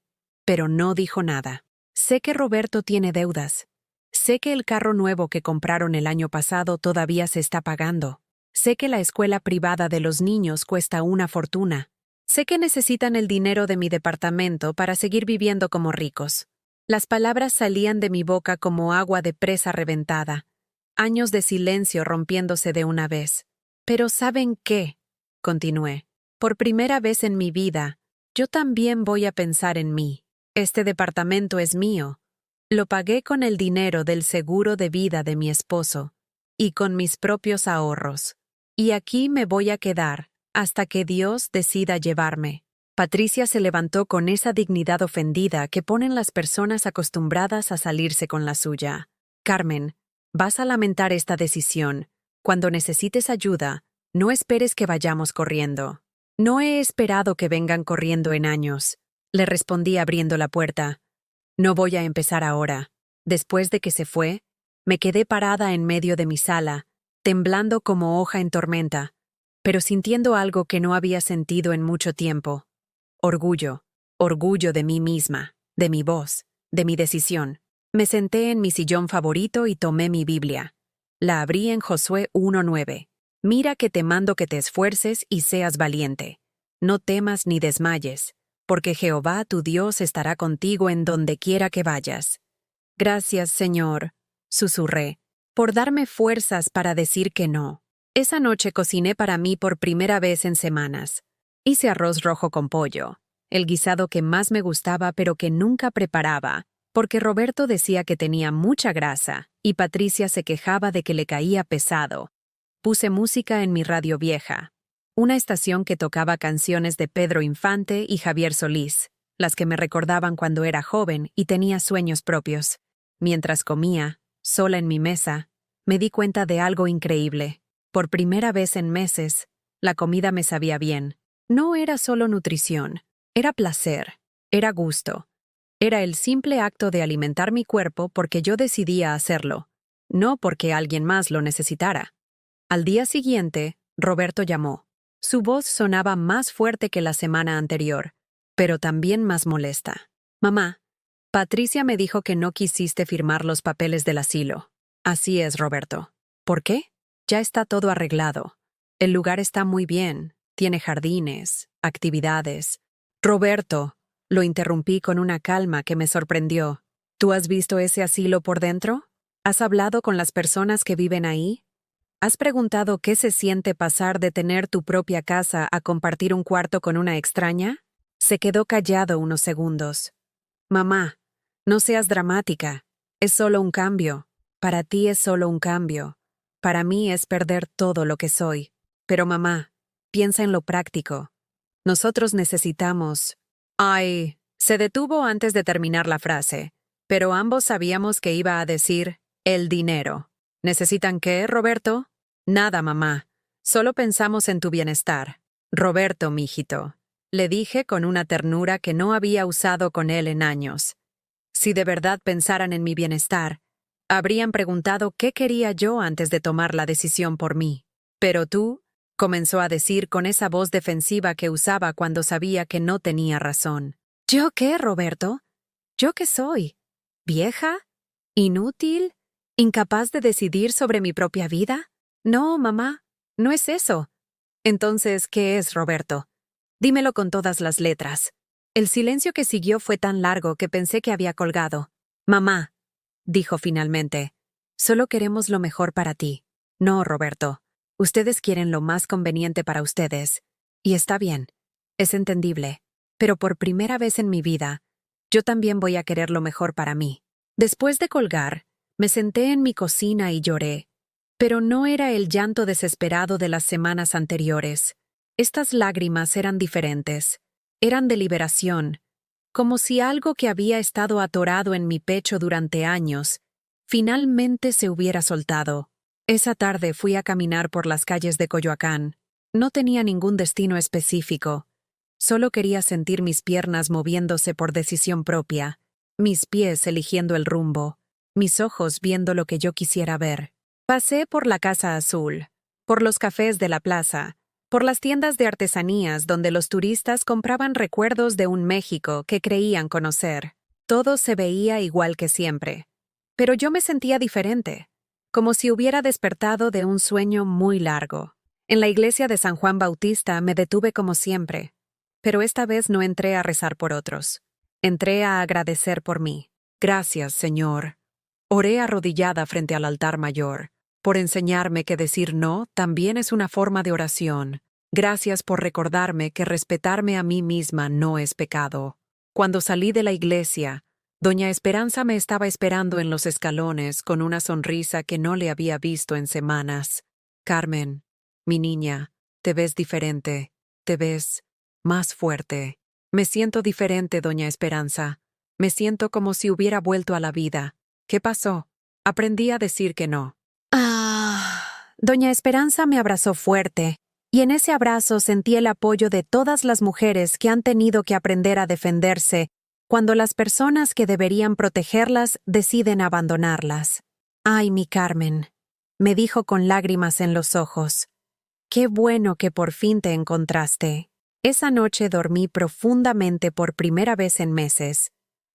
pero no dijo nada. Sé que Roberto tiene deudas. Sé que el carro nuevo que compraron el año pasado todavía se está pagando. Sé que la escuela privada de los niños cuesta una fortuna. Sé que necesitan el dinero de mi departamento para seguir viviendo como ricos. Las palabras salían de mi boca como agua de presa reventada. Años de silencio rompiéndose de una vez. Pero ¿saben qué? Continué. Por primera vez en mi vida, yo también voy a pensar en mí. Este departamento es mío. Lo pagué con el dinero del seguro de vida de mi esposo y con mis propios ahorros. Y aquí me voy a quedar hasta que Dios decida llevarme. Patricia se levantó con esa dignidad ofendida que ponen las personas acostumbradas a salirse con la suya. Carmen, vas a lamentar esta decisión. Cuando necesites ayuda, no esperes que vayamos corriendo. No he esperado que vengan corriendo en años, le respondí abriendo la puerta. No voy a empezar ahora. Después de que se fue, me quedé parada en medio de mi sala, temblando como hoja en tormenta, pero sintiendo algo que no había sentido en mucho tiempo. Orgullo. Orgullo de mí misma, de mi voz, de mi decisión. Me senté en mi sillón favorito y tomé mi Biblia. La abrí en Josué 1:9. Mira que te mando que te esfuerces y seas valiente. No temas ni desmayes, porque Jehová tu Dios estará contigo en donde quiera que vayas. Gracias, Señor, susurré, por darme fuerzas para decir que no. Esa noche cociné para mí por primera vez en semanas. Hice arroz rojo con pollo, el guisado que más me gustaba pero que nunca preparaba, porque Roberto decía que tenía mucha grasa y Patricia se quejaba de que le caía pesado. Puse música en mi radio vieja, una estación que tocaba canciones de Pedro Infante y Javier Solís, las que me recordaban cuando era joven y tenía sueños propios. Mientras comía, sola en mi mesa, me di cuenta de algo increíble. Por primera vez en meses, la comida me sabía bien. No era solo nutrición, era placer, era gusto. Era el simple acto de alimentar mi cuerpo porque yo decidía hacerlo, no porque alguien más lo necesitara. Al día siguiente, Roberto llamó. Su voz sonaba más fuerte que la semana anterior, pero también más molesta. Mamá, Patricia me dijo que no quisiste firmar los papeles del asilo. Así es, Roberto. ¿Por qué? Ya está todo arreglado. El lugar está muy bien, tiene jardines, actividades. Roberto, lo interrumpí con una calma que me sorprendió. ¿Tú has visto ese asilo por dentro? ¿Has hablado con las personas que viven ahí? ¿Has preguntado qué se siente pasar de tener tu propia casa a compartir un cuarto con una extraña? Se quedó callado unos segundos. Mamá, no seas dramática. Es solo un cambio. Para ti es solo un cambio. Para mí es perder todo lo que soy. Pero mamá, piensa en lo práctico. Nosotros necesitamos... Ay, se detuvo antes de terminar la frase, pero ambos sabíamos que iba a decir el dinero. ¿Necesitan qué, Roberto? Nada, mamá. Solo pensamos en tu bienestar. Roberto, mijito. Le dije con una ternura que no había usado con él en años. Si de verdad pensaran en mi bienestar, habrían preguntado qué quería yo antes de tomar la decisión por mí. Pero tú, comenzó a decir con esa voz defensiva que usaba cuando sabía que no tenía razón. ¿Yo qué, Roberto? ¿Yo qué soy? ¿Vieja? ¿Inútil? ¿Incapaz de decidir sobre mi propia vida? No, mamá, no es eso. Entonces, ¿qué es, Roberto? Dímelo con todas las letras. El silencio que siguió fue tan largo que pensé que había colgado. Mamá, dijo finalmente, solo queremos lo mejor para ti. No, Roberto. Ustedes quieren lo más conveniente para ustedes. Y está bien. Es entendible. Pero por primera vez en mi vida, yo también voy a querer lo mejor para mí. Después de colgar, me senté en mi cocina y lloré. Pero no era el llanto desesperado de las semanas anteriores. Estas lágrimas eran diferentes. Eran de liberación, como si algo que había estado atorado en mi pecho durante años, finalmente se hubiera soltado. Esa tarde fui a caminar por las calles de Coyoacán. No tenía ningún destino específico. Solo quería sentir mis piernas moviéndose por decisión propia, mis pies eligiendo el rumbo, mis ojos viendo lo que yo quisiera ver. Pasé por la Casa Azul, por los cafés de la plaza, por las tiendas de artesanías donde los turistas compraban recuerdos de un México que creían conocer. Todo se veía igual que siempre. Pero yo me sentía diferente, como si hubiera despertado de un sueño muy largo. En la iglesia de San Juan Bautista me detuve como siempre, pero esta vez no entré a rezar por otros. Entré a agradecer por mí. Gracias, Señor. Oré arrodillada frente al altar mayor, por enseñarme que decir no también es una forma de oración. Gracias por recordarme que respetarme a mí misma no es pecado. Cuando salí de la iglesia, Doña Esperanza me estaba esperando en los escalones con una sonrisa que no le había visto en semanas. Carmen, mi niña, te ves diferente, te ves más fuerte. Me siento diferente, Doña Esperanza. Me siento como si hubiera vuelto a la vida. ¿Qué pasó? Aprendí a decir que no. Doña Esperanza me abrazó fuerte, y en ese abrazo sentí el apoyo de todas las mujeres que han tenido que aprender a defenderse cuando las personas que deberían protegerlas deciden abandonarlas. Ay, mi Carmen, me dijo con lágrimas en los ojos. Qué bueno que por fin te encontraste. Esa noche dormí profundamente por primera vez en meses,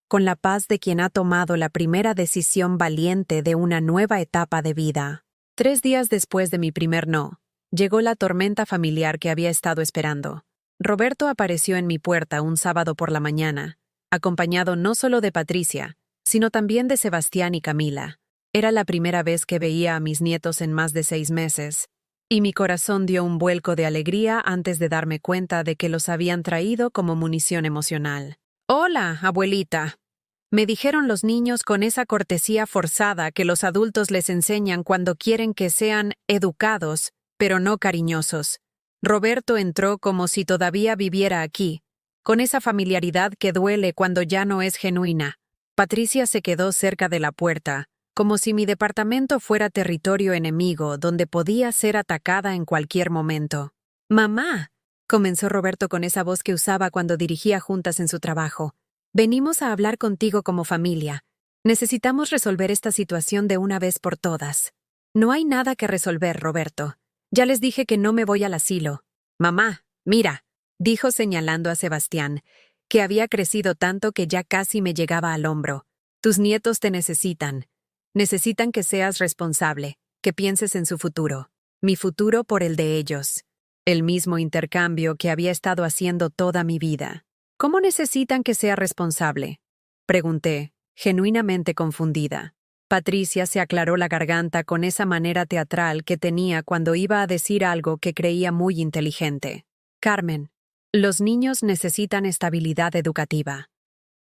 con la paz de quien ha tomado la primera decisión valiente de una nueva etapa de vida. 3 días después de mi primer no, llegó la tormenta familiar que había estado esperando. Roberto apareció en mi puerta un sábado por la mañana, acompañado no solo de Patricia, sino también de Sebastián y Camila. Era la primera vez que veía a mis nietos en más de 6 meses, y mi corazón dio un vuelco de alegría antes de darme cuenta de que los habían traído como munición emocional. «Hola, abuelita», me dijeron los niños con esa cortesía forzada que los adultos les enseñan cuando quieren que sean educados, pero no cariñosos. Roberto entró como si todavía viviera aquí, con esa familiaridad que duele cuando ya no es genuina. Patricia se quedó cerca de la puerta, como si mi departamento fuera territorio enemigo donde podía ser atacada en cualquier momento. «Mamá», comenzó Roberto con esa voz que usaba cuando dirigía juntas en su trabajo. «Venimos a hablar contigo como familia. Necesitamos resolver esta situación de una vez por todas». «No hay nada que resolver, Roberto. Ya les dije que no me voy al asilo». «Mamá, mira», dijo señalando a Sebastián, que había crecido tanto que ya casi me llegaba al hombro. «Tus nietos te necesitan. Necesitan que seas responsable, que pienses en su futuro. Mi futuro por el de ellos. El mismo intercambio que había estado haciendo toda mi vida». «¿Cómo necesitan que sea responsable?», pregunté, genuinamente confundida. Patricia se aclaró la garganta con esa manera teatral que tenía cuando iba a decir algo que creía muy inteligente. «Carmen, los niños necesitan estabilidad educativa.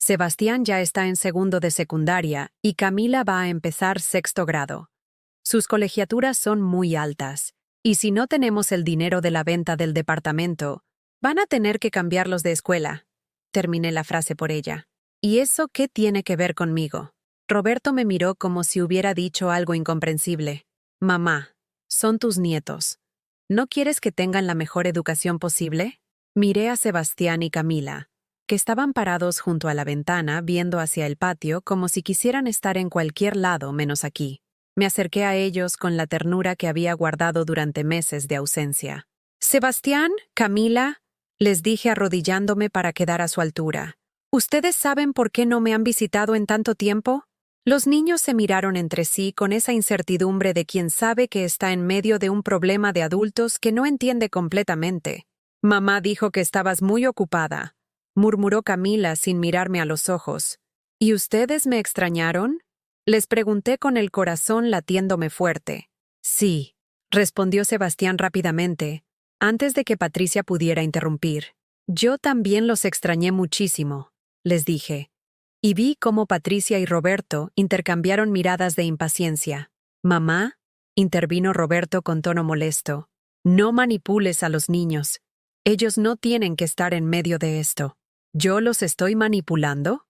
Sebastián ya está en segundo de secundaria y Camila va a empezar 6º grado. Sus colegiaturas son muy altas, y si no tenemos el dinero de la venta del departamento, van a tener que cambiarlos de escuela». Terminé la frase por ella. «¿Y eso qué tiene que ver conmigo?». Roberto me miró como si hubiera dicho algo incomprensible. «Mamá, son tus nietos. ¿No quieres que tengan la mejor educación posible?». Miré a Sebastián y Camila, que estaban parados junto a la ventana viendo hacia el patio como si quisieran estar en cualquier lado menos aquí. Me acerqué a ellos con la ternura que había guardado durante meses de ausencia. «Sebastián, Camila», les dije arrodillándome para quedar a su altura. «¿Ustedes saben por qué no me han visitado en tanto tiempo?». Los niños se miraron entre sí con esa incertidumbre de quien sabe que está en medio de un problema de adultos que no entiende completamente. «Mamá dijo que estabas muy ocupada», murmuró Camila sin mirarme a los ojos. «¿Y ustedes me extrañaron?», les pregunté con el corazón latiéndome fuerte. «Sí», respondió Sebastián rápidamente, antes de que Patricia pudiera interrumpir. «Yo también los extrañé muchísimo», les dije. Y vi cómo Patricia y Roberto intercambiaron miradas de impaciencia. «Mamá», intervino Roberto con tono molesto, «no manipules a los niños. Ellos no tienen que estar en medio de esto». «¿Yo los estoy manipulando?»,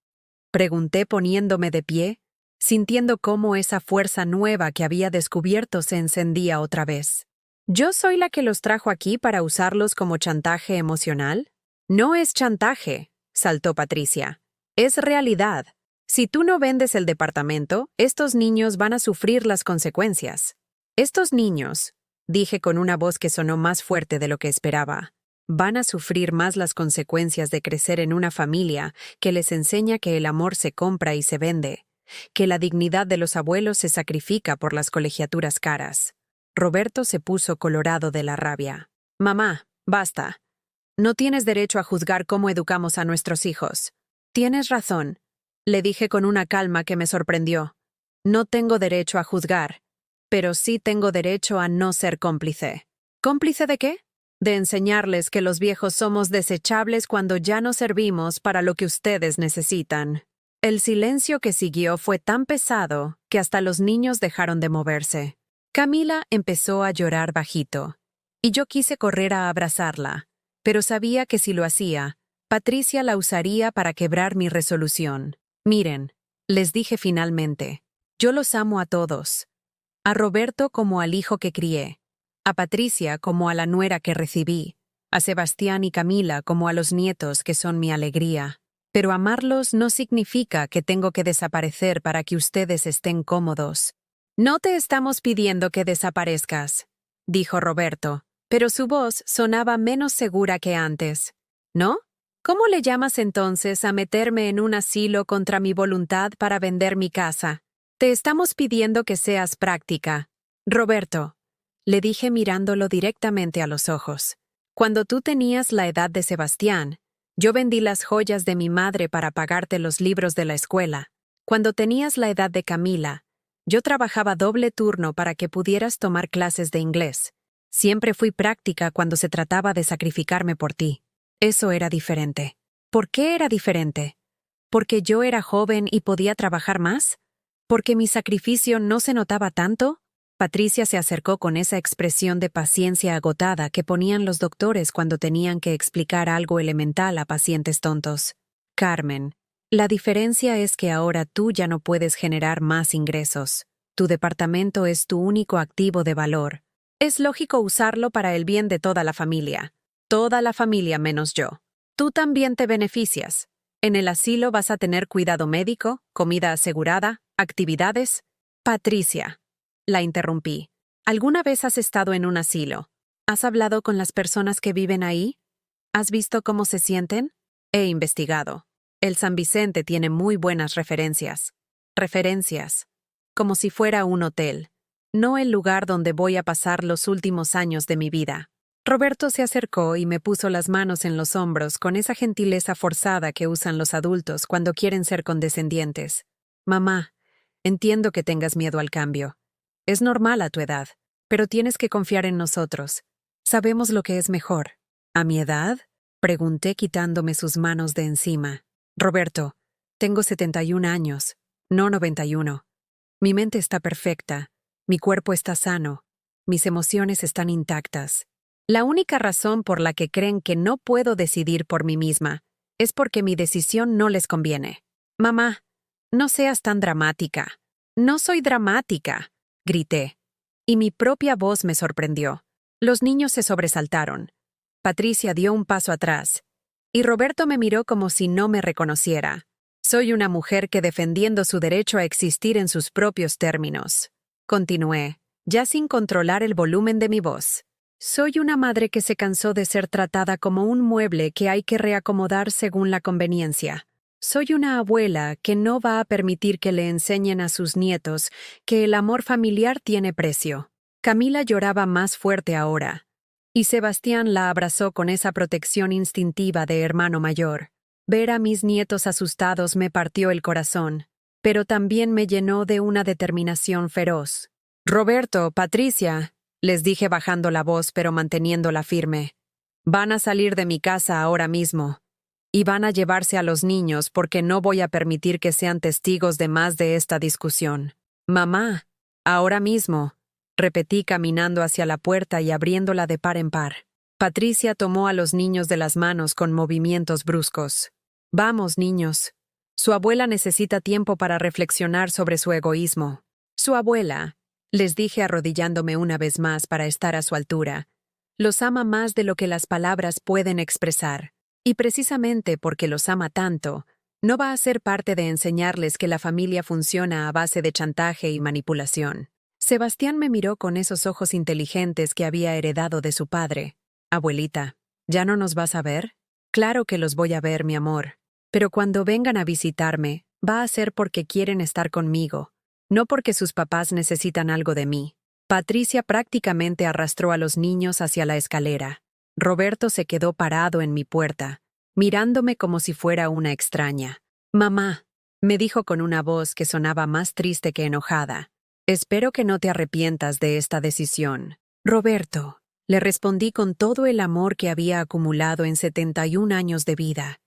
pregunté poniéndome de pie, sintiendo cómo esa fuerza nueva que había descubierto se encendía otra vez. «¿Yo soy la que los trajo aquí para usarlos como chantaje emocional?». «No es chantaje», saltó Patricia. «Es realidad. Si tú no vendes el departamento, estos niños van a sufrir las consecuencias». «Estos niños», dije con una voz que sonó más fuerte de lo que esperaba, «van a sufrir más las consecuencias de crecer en una familia que les enseña que el amor se compra y se vende, que la dignidad de los abuelos se sacrifica por las colegiaturas caras». Roberto se puso colorado de la rabia. «Mamá, basta. No tienes derecho a juzgar cómo educamos a nuestros hijos». «Tienes razón», le dije con una calma que me sorprendió. «No tengo derecho a juzgar, pero sí tengo derecho a no ser cómplice». «¿Cómplice de qué?». «De enseñarles que los viejos somos desechables cuando ya no servimos para lo que ustedes necesitan». El silencio que siguió fue tan pesado que hasta los niños dejaron de moverse. Camila empezó a llorar bajito, y yo quise correr a abrazarla, pero sabía que si lo hacía, Patricia la usaría para quebrar mi resolución. «Miren», les dije finalmente, «yo los amo a todos. A Roberto como al hijo que crié, a Patricia como a la nuera que recibí, a Sebastián y Camila como a los nietos que son mi alegría. Pero amarlos no significa que tengo que desaparecer para que ustedes estén cómodos». «No te estamos pidiendo que desaparezcas», dijo Roberto, pero su voz sonaba menos segura que antes. ¿no? ¿Cómo le llamas entonces a meterme en un asilo contra mi voluntad para vender mi casa? Te estamos pidiendo que seas práctica. Roberto, le dije mirándolo directamente a los ojos. Cuando tú tenías la edad de Sebastián, yo vendí las joyas de mi madre para pagarte los libros de la escuela. Cuando tenías la edad de Camila, yo trabajaba doble turno para que pudieras tomar clases de inglés. Siempre fui práctica cuando se trataba de sacrificarme por ti. Eso era diferente. ¿Por qué era diferente? ¿Porque yo era joven y podía trabajar más? ¿Porque mi sacrificio no se notaba tanto? Patricia se acercó con esa expresión de paciencia agotada que ponían los doctores cuando tenían que explicar algo elemental a pacientes tontos. Carmen, la diferencia es que ahora tú ya no puedes generar más ingresos. Tu departamento es tu único activo de valor. Es lógico usarlo para el bien de toda la familia. Toda la familia menos yo. Tú también te beneficias. En el asilo vas a tener cuidado médico, comida asegurada, actividades. Patricia, la interrumpí. ¿Alguna vez has estado en un asilo? ¿Has hablado con las personas que viven ahí? ¿Has visto cómo se sienten? He investigado. El San Vicente tiene muy buenas referencias. Referencias. Como si fuera un hotel. No el lugar donde voy a pasar los últimos años de mi vida. Roberto se acercó y me puso las manos en los hombros con esa gentileza forzada que usan los adultos cuando quieren ser condescendientes. Mamá, entiendo que tengas miedo al cambio. Es normal a tu edad, pero tienes que confiar en nosotros. Sabemos lo que es mejor. ¿A mi edad? Pregunté quitándome sus manos de encima. Roberto, tengo 71 años, no 91. Mi mente está perfecta, mi cuerpo está sano, mis emociones están intactas. La única razón por la que creen que no puedo decidir por mí misma es porque mi decisión no les conviene. Mamá, no seas tan dramática. No soy dramática, grité. Y mi propia voz me sorprendió. Los niños se sobresaltaron. Patricia dio un paso atrás. Y Roberto me miró como si no me reconociera. Soy una mujer que defendiendo su derecho a existir en sus propios términos. Continué, ya sin controlar el volumen de mi voz. Soy una madre que se cansó de ser tratada como un mueble que hay que reacomodar según la conveniencia. Soy una abuela que no va a permitir que le enseñen a sus nietos que el amor familiar tiene precio. Camila lloraba más fuerte ahora, y Sebastián la abrazó con esa protección instintiva de hermano mayor. Ver a mis nietos asustados me partió el corazón, pero también me llenó de una determinación feroz. Roberto, Patricia, les dije bajando la voz pero manteniéndola firme. Van a salir de mi casa ahora mismo. Y van a llevarse a los niños porque no voy a permitir que sean testigos de más de esta discusión. Mamá, ahora mismo, repetí caminando hacia la puerta y abriéndola de par en par. Patricia tomó a los niños de las manos con movimientos bruscos. Vamos, niños. Su abuela necesita tiempo para reflexionar sobre su egoísmo. Su abuela, les dije arrodillándome una vez más para estar a su altura, los ama más de lo que las palabras pueden expresar. Y precisamente porque los ama tanto, no va a ser parte de enseñarles que la familia funciona a base de chantaje y manipulación. Sebastián me miró con esos ojos inteligentes que había heredado de su padre. Abuelita, ¿ya no nos vas a ver? Claro que los voy a ver, mi amor. Pero cuando vengan a visitarme, va a ser porque quieren estar conmigo, no porque sus papás necesitan algo de mí. Patricia prácticamente arrastró a los niños hacia la escalera. Roberto se quedó parado en mi puerta, mirándome como si fuera una extraña. Mamá, me dijo con una voz que sonaba más triste que enojada. Espero que no te arrepientas de esta decisión. Roberto, le respondí con todo el amor que había acumulado en 71 años de vida.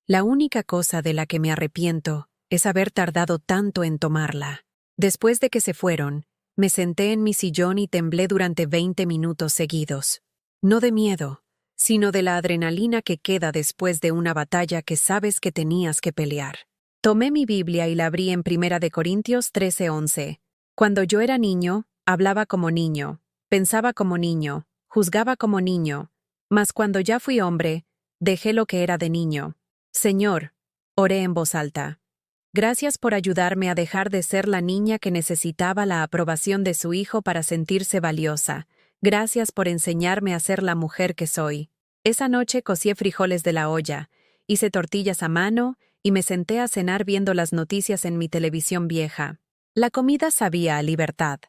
La única cosa de la que me arrepiento es haber tardado tanto en tomarla. Después de que se fueron, me senté en mi sillón y temblé durante 20 minutos seguidos. No de miedo, sino de la adrenalina que queda después de una batalla que sabes que tenías que pelear. Tomé mi Biblia y la abrí en 1 Corintios 13:11. Cuando yo era niño, hablaba como niño, pensaba como niño, juzgaba como niño, mas cuando ya fui hombre, dejé lo que era de niño. Señor, oré en voz alta. Gracias por ayudarme a dejar de ser la niña que necesitaba la aprobación de su hijo para sentirse valiosa. Gracias por enseñarme a ser la mujer que soy. Esa noche cocí frijoles de la olla, hice tortillas a mano y me senté a cenar viendo las noticias en mi televisión vieja. La comida sabía a libertad.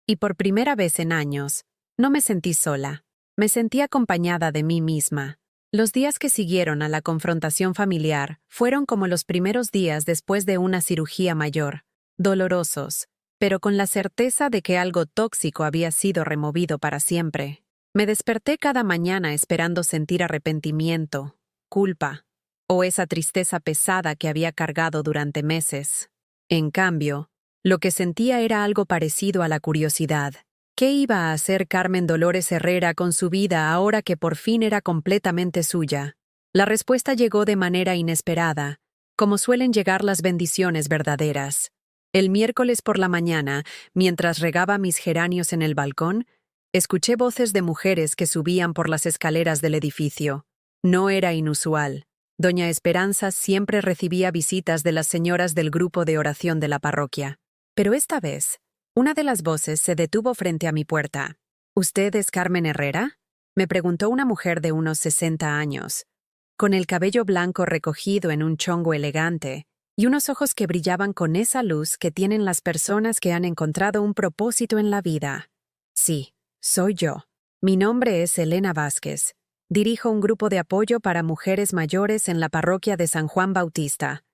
Y por primera vez en años, no me sentí sola. Me sentí acompañada de mí misma. Los días que siguieron a la confrontación familiar fueron como los primeros días después de una cirugía mayor, dolorosos, pero con la certeza de que algo tóxico había sido removido para siempre. Me desperté cada mañana esperando sentir arrepentimiento, culpa, o esa tristeza pesada que había cargado durante meses. En cambio, lo que sentía era algo parecido a la curiosidad. ¿Qué iba a hacer Carmen Dolores Herrera con su vida ahora que por fin era completamente suya? La respuesta llegó de manera inesperada, como suelen llegar las bendiciones verdaderas. El miércoles por la mañana, mientras regaba mis geranios en el balcón, escuché voces de mujeres que subían por las escaleras del edificio. No era inusual. Doña Esperanza siempre recibía visitas de las señoras del grupo de oración de la parroquia. Pero esta vez, una de las voces se detuvo frente a mi puerta. ¿Usted es Carmen Herrera?, me preguntó una mujer de unos 60 años, con el cabello blanco recogido en un chongo elegante y unos ojos que brillaban con esa luz que tienen las personas que han encontrado un propósito en la vida. Sí, soy yo. Mi nombre es Elena Vázquez. Dirijo un grupo de apoyo para mujeres mayores en la parroquia de San Juan Bautista.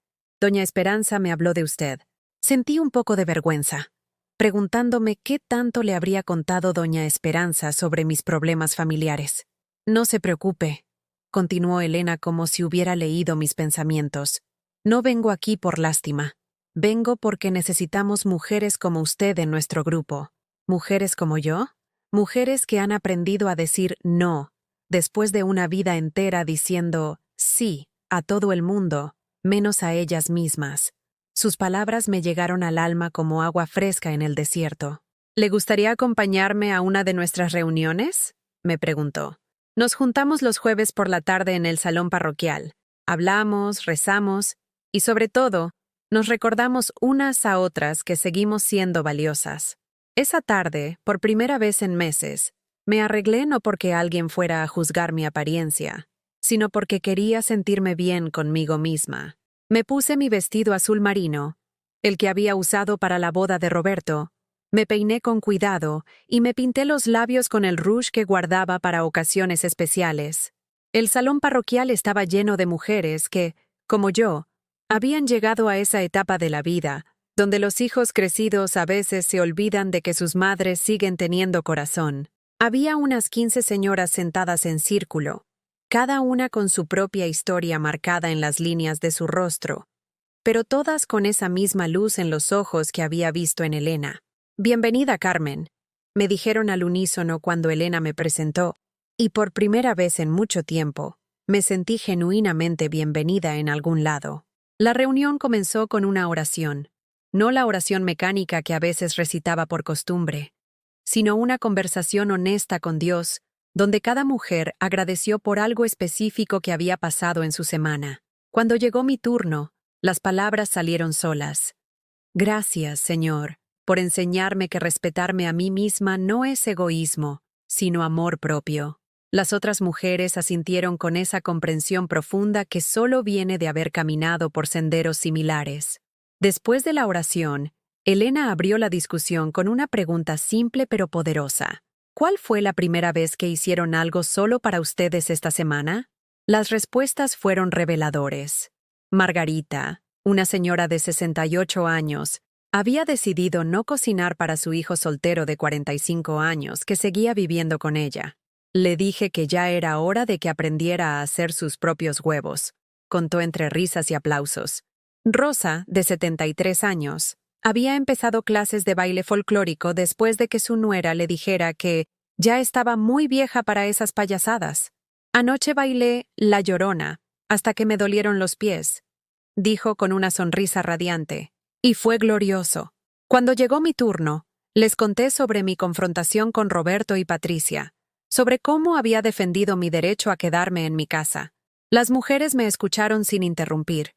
Doña Esperanza me habló de usted. Sentí un poco de vergüenza, preguntándome qué tanto le habría contado doña Esperanza sobre mis problemas familiares. No se preocupe, continuó Elena como si hubiera leído mis pensamientos. No vengo aquí por lástima. Vengo porque necesitamos mujeres como usted en nuestro grupo. ¿Mujeres como yo? Mujeres que han aprendido a decir no, después de una vida entera diciendo sí a todo el mundo, menos a ellas mismas. Sus palabras me llegaron al alma como agua fresca en el desierto. ¿Le gustaría acompañarme a una de nuestras reuniones?, me preguntó. Nos juntamos los jueves por la tarde en el salón parroquial. Hablamos, rezamos y, sobre todo, nos recordamos unas a otras que seguimos siendo valiosas. Esa tarde, por primera vez en meses, me arreglé no porque alguien fuera a juzgar mi apariencia, sino porque quería sentirme bien conmigo misma. Me puse mi vestido azul marino, el que había usado para la boda de Roberto, me peiné con cuidado y me pinté los labios con el rouge que guardaba para ocasiones especiales. El salón parroquial estaba lleno de mujeres que, como yo, habían llegado a esa etapa de la vida, donde los hijos crecidos a veces se olvidan de que sus madres siguen teniendo corazón. Había unas 15 señoras sentadas en círculo, cada una con su propia historia marcada en las líneas de su rostro, pero todas con esa misma luz en los ojos que había visto en Elena. «Bienvenida, Carmen», me dijeron al unísono cuando Elena me presentó, y por primera vez en mucho tiempo, me sentí genuinamente bienvenida en algún lado. La reunión comenzó con una oración, no la oración mecánica que a veces recitaba por costumbre, sino una conversación honesta con Dios, donde cada mujer agradeció por algo específico que había pasado en su semana. Cuando llegó mi turno, las palabras salieron solas. Gracias, Señor, por enseñarme que respetarme a mí misma no es egoísmo, sino amor propio. Las otras mujeres asintieron con esa comprensión profunda que solo viene de haber caminado por senderos similares. Después de la oración, Elena abrió la discusión con una pregunta simple pero poderosa. ¿Cuál fue la primera vez que hicieron algo solo para ustedes esta semana? Las respuestas fueron reveladores. Margarita, una señora de 68 años, había decidido no cocinar para su hijo soltero de 45 años que seguía viviendo con ella. Le dije que ya era hora de que aprendiera a hacer sus propios huevos, contó entre risas y aplausos. Rosa, de 73 años, había empezado clases de baile folclórico después de que su nuera le dijera que ya estaba muy vieja para esas payasadas. Anoche bailé La Llorona hasta que me dolieron los pies, dijo con una sonrisa radiante, y fue glorioso. Cuando llegó mi turno, les conté sobre mi confrontación con Roberto y Patricia, sobre cómo había defendido mi derecho a quedarme en mi casa. Las mujeres me escucharon sin interrumpir.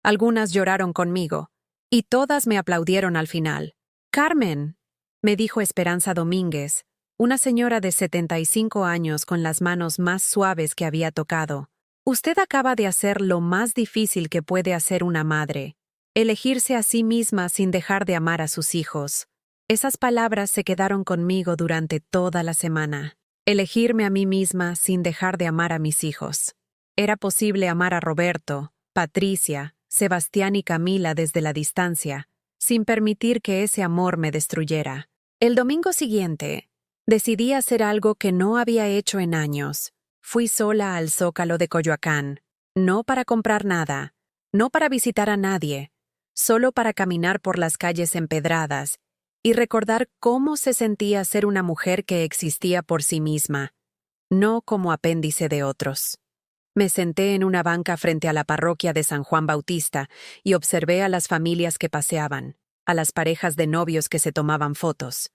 Algunas lloraron conmigo, y todas me aplaudieron al final. «Carmen», me dijo Esperanza Domínguez, una señora de 75 años con las manos más suaves que había tocado. Usted acaba de hacer lo más difícil que puede hacer una madre, elegirse a sí misma sin dejar de amar a sus hijos. Esas palabras se quedaron conmigo durante toda la semana. Elegirme a mí misma sin dejar de amar a mis hijos. Era posible amar a Roberto, Patricia, Sebastián y Camila desde la distancia, sin permitir que ese amor me destruyera. El domingo siguiente, decidí hacer algo que no había hecho en años. Fui sola al Zócalo de Coyoacán, no para comprar nada, no para visitar a nadie, solo para caminar por las calles empedradas y recordar cómo se sentía ser una mujer que existía por sí misma, no como apéndice de otros. Me senté en una banca frente a la parroquia de San Juan Bautista y observé a las familias que paseaban, a las parejas de novios que se tomaban fotos,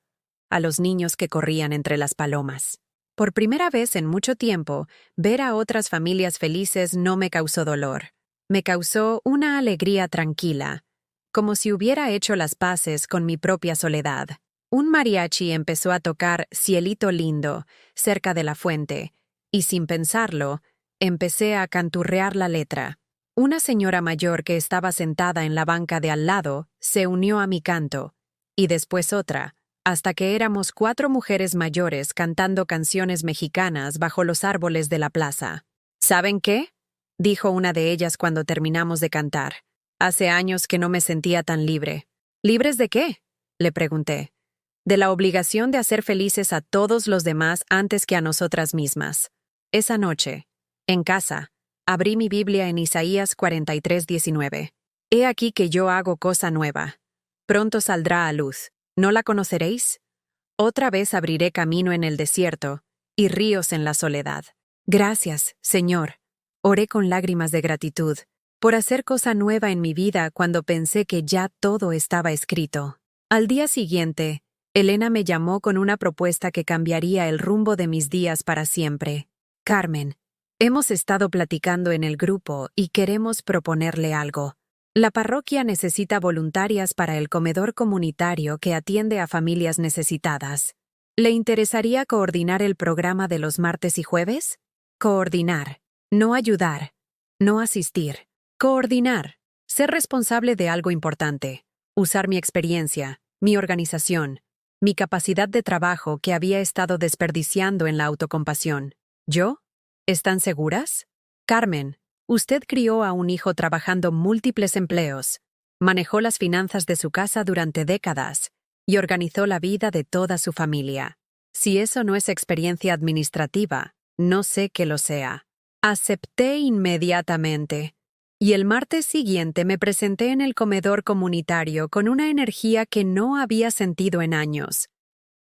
a los niños que corrían entre las palomas. Por primera vez en mucho tiempo, ver a otras familias felices no me causó dolor. Me causó una alegría tranquila, como si hubiera hecho las paces con mi propia soledad. Un mariachi empezó a tocar Cielito Lindo, cerca de la fuente, y sin pensarlo, empecé a canturrear la letra. Una señora mayor que estaba sentada en la banca de al lado se unió a mi canto, y después otra, hasta que éramos 4 mujeres mayores cantando canciones mexicanas bajo los árboles de la plaza. ¿Saben qué?, dijo una de ellas cuando terminamos de cantar. Hace años que no me sentía tan libre. ¿Libres de qué?, le pregunté. De la obligación de hacer felices a todos los demás antes que a nosotras mismas. Esa noche, en casa, abrí mi Biblia en Isaías 43:19. He aquí que yo hago cosa nueva. Pronto saldrá a luz. ¿No la conoceréis? Otra vez abriré camino en el desierto y ríos en la soledad. Gracias, Señor, oré con lágrimas de gratitud, por hacer cosa nueva en mi vida cuando pensé que ya todo estaba escrito. Al día siguiente, Elena me llamó con una propuesta que cambiaría el rumbo de mis días para siempre. Carmen, hemos estado platicando en el grupo y queremos proponerle algo. La parroquia necesita voluntarias para el comedor comunitario que atiende a familias necesitadas. ¿Le interesaría coordinar el programa de los martes y jueves? Coordinar, no ayudar, no asistir. Coordinar, ser responsable de algo importante, usar mi experiencia, mi organización, mi capacidad de trabajo que había estado desperdiciando en la autocompasión. ¿Yo? ¿Están seguras? Carmen, usted crió a un hijo trabajando múltiples empleos, manejó las finanzas de su casa durante décadas y organizó la vida de toda su familia. Si eso no es experiencia administrativa, no sé qué lo sea. Acepté inmediatamente. Y el martes siguiente me presenté en el comedor comunitario con una energía que no había sentido en años.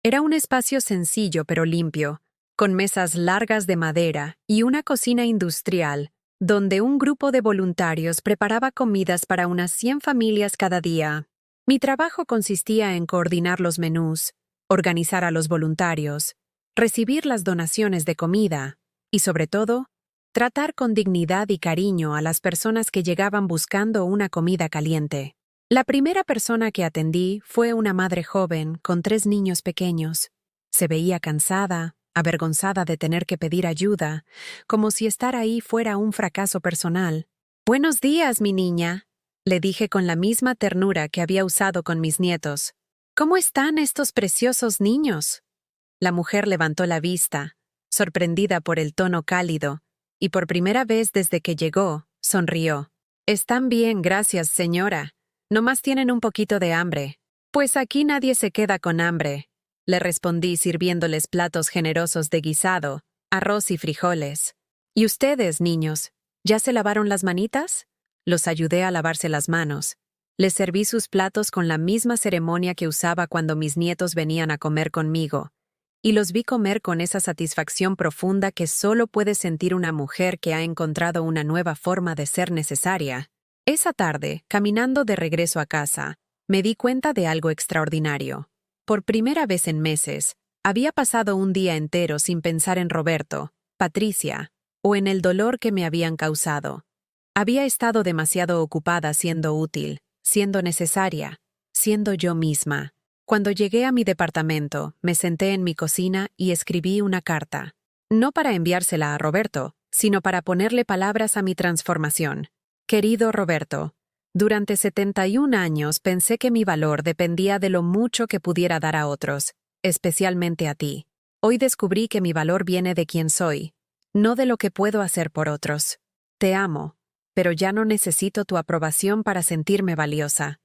Era un espacio sencillo pero limpio, con mesas largas de madera y una cocina industrial, donde un grupo de voluntarios preparaba comidas para unas 100 familias cada día. Mi trabajo consistía en coordinar los menús, organizar a los voluntarios, recibir las donaciones de comida y, sobre todo, tratar con dignidad y cariño a las personas que llegaban buscando una comida caliente. La primera persona que atendí fue una madre joven con 3 niños pequeños. Se veía cansada, avergonzada de tener que pedir ayuda, como si estar ahí fuera un fracaso personal. «Buenos días, mi niña», le dije con la misma ternura que había usado con mis nietos. «¿Cómo están estos preciosos niños?». La mujer levantó la vista, sorprendida por el tono cálido, y por primera vez desde que llegó, sonrió. «Están bien, gracias, señora. Nomás tienen un poquito de hambre». «Pues aquí nadie se queda con hambre», le respondí sirviéndoles platos generosos de guisado, arroz y frijoles. «¿Y ustedes, niños, ya se lavaron las manitas?». Los ayudé a lavarse las manos. Les serví sus platos con la misma ceremonia que usaba cuando mis nietos venían a comer conmigo, y los vi comer con esa satisfacción profunda que solo puede sentir una mujer que ha encontrado una nueva forma de ser necesaria. Esa tarde, caminando de regreso a casa, me di cuenta de algo extraordinario. Por primera vez en meses, había pasado un día entero sin pensar en Roberto, Patricia, o en el dolor que me habían causado. Había estado demasiado ocupada siendo útil, siendo necesaria, siendo yo misma. Cuando llegué a mi departamento, me senté en mi cocina y escribí una carta. No para enviársela a Roberto, sino para ponerle palabras a mi transformación. Querido Roberto, durante 71 años pensé que mi valor dependía de lo mucho que pudiera dar a otros, especialmente a ti. Hoy descubrí que mi valor viene de quién soy, no de lo que puedo hacer por otros. Te amo, pero ya no necesito tu aprobación para sentirme valiosa.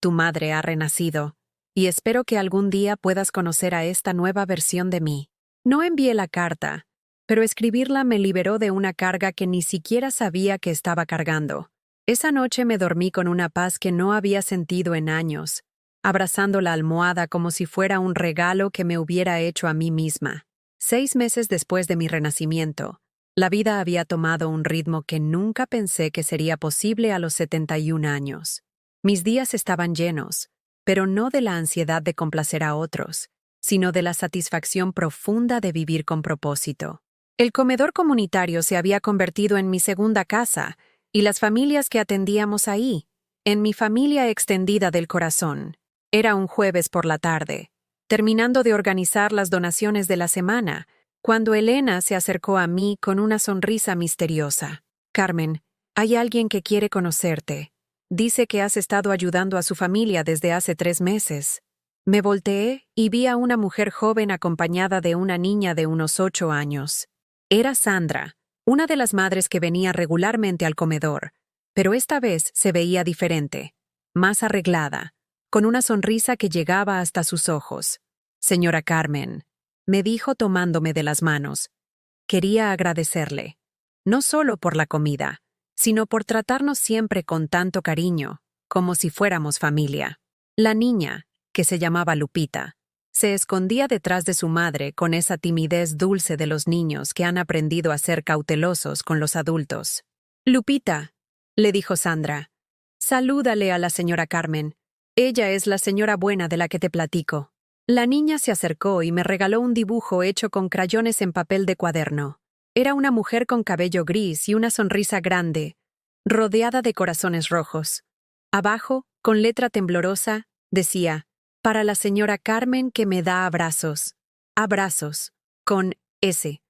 Tu madre ha renacido, y espero que algún día puedas conocer a esta nueva versión de mí. No envié la carta, pero escribirla me liberó de una carga que ni siquiera sabía que estaba cargando. Esa noche me dormí con una paz que no había sentido en años, abrazando la almohada como si fuera un regalo que me hubiera hecho a mí misma. 6 meses después de mi renacimiento, la vida había tomado un ritmo que nunca pensé que sería posible a los 71 años. Mis días estaban llenos, pero no de la ansiedad de complacer a otros, sino de la satisfacción profunda de vivir con propósito. El comedor comunitario se había convertido en mi segunda casa, y las familias que atendíamos ahí, en mi familia extendida del corazón. Era un jueves por la tarde, terminando de organizar las donaciones de la semana, cuando Elena se acercó a mí con una sonrisa misteriosa. Carmen, hay alguien que quiere conocerte. Dice que has estado ayudando a su familia desde hace 3 meses. Me volteé y vi a una mujer joven acompañada de una niña de unos 8 años. Era Sandra, una de las madres que venía regularmente al comedor, pero esta vez se veía diferente, más arreglada, con una sonrisa que llegaba hasta sus ojos. Señora Carmen, me dijo tomándome de las manos. Quería agradecerle, no solo por la comida, sino por tratarnos siempre con tanto cariño, como si fuéramos familia. La niña, que se llamaba Lupita, se escondía detrás de su madre con esa timidez dulce de los niños que han aprendido a ser cautelosos con los adultos. Lupita, le dijo Sandra, salúdale a la señora Carmen. Ella es la señora buena de la que te platico. La niña se acercó y me regaló un dibujo hecho con crayones en papel de cuaderno. Era una mujer con cabello gris y una sonrisa grande, rodeada de corazones rojos. Abajo, con letra temblorosa, decía: para la señora Carmen que me da abrazos. Abrazos. Con S.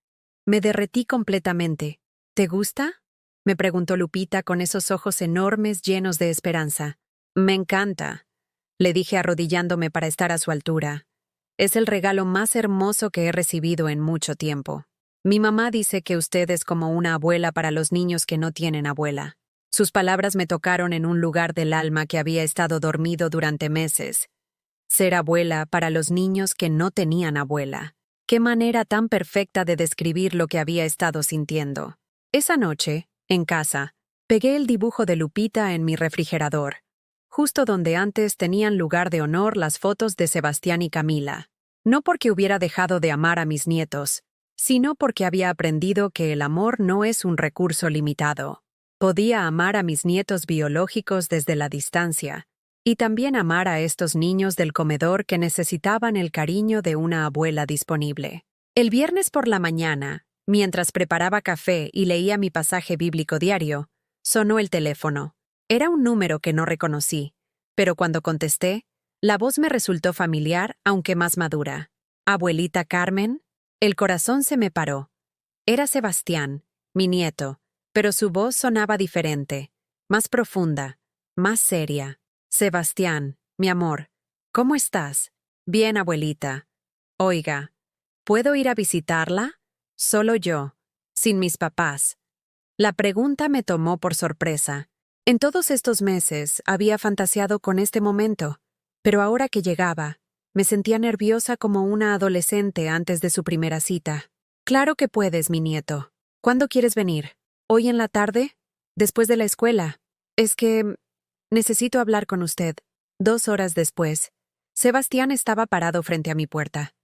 Me derretí completamente. ¿Te gusta? Me preguntó Lupita con esos ojos enormes llenos de esperanza. Me encanta, le dije arrodillándome para estar a su altura. Es el regalo más hermoso que he recibido en mucho tiempo. Mi mamá dice que usted es como una abuela para los niños que no tienen abuela. Sus palabras me tocaron en un lugar del alma que había estado dormido durante meses. Ser abuela para los niños que no tenían abuela. Qué manera tan perfecta de describir lo que había estado sintiendo. Esa noche, en casa, pegué el dibujo de Lupita en mi refrigerador, justo donde antes tenían lugar de honor las fotos de Sebastián y Camila. No porque hubiera dejado de amar a mis nietos, sino porque había aprendido que el amor no es un recurso limitado. Podía amar a mis nietos biológicos desde la distancia, y también amar a estos niños del comedor que necesitaban el cariño de una abuela disponible. El viernes por la mañana, mientras preparaba café y leía mi pasaje bíblico diario, sonó el teléfono. Era un número que no reconocí, pero cuando contesté, la voz me resultó familiar, aunque más madura. ¿Abuelita Carmen? El corazón se me paró. Era Sebastián, mi nieto, pero su voz sonaba diferente, más profunda, más seria. Sebastián, mi amor, ¿cómo estás? Bien, abuelita. Oiga, ¿puedo ir a visitarla? Solo yo, sin mis papás. La pregunta me tomó por sorpresa. En todos estos meses había fantaseado con este momento, pero ahora que llegaba, me sentía nerviosa como una adolescente antes de su primera cita. Claro que puedes, mi nieto. ¿Cuándo quieres venir? ¿Hoy en la tarde? ¿Después de la escuela? Es que necesito hablar con usted. 2 horas después, Sebastián estaba parado frente a mi puerta.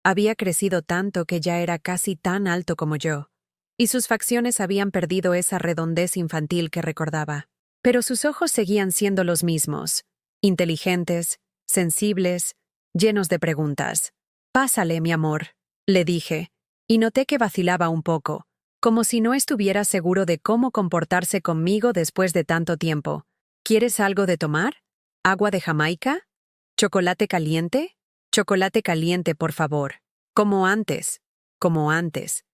Había crecido tanto que ya era casi tan alto como yo, y sus facciones habían perdido esa redondez infantil que recordaba. Pero sus ojos seguían siendo los mismos, inteligentes, sensibles, llenos de preguntas. Pásale, mi amor, le dije, y noté que vacilaba un poco, como si no estuviera seguro de cómo comportarse conmigo después de tanto tiempo. ¿Quieres algo de tomar? ¿Agua de Jamaica? ¿Chocolate caliente? Chocolate caliente, por favor. Como antes. Como antes.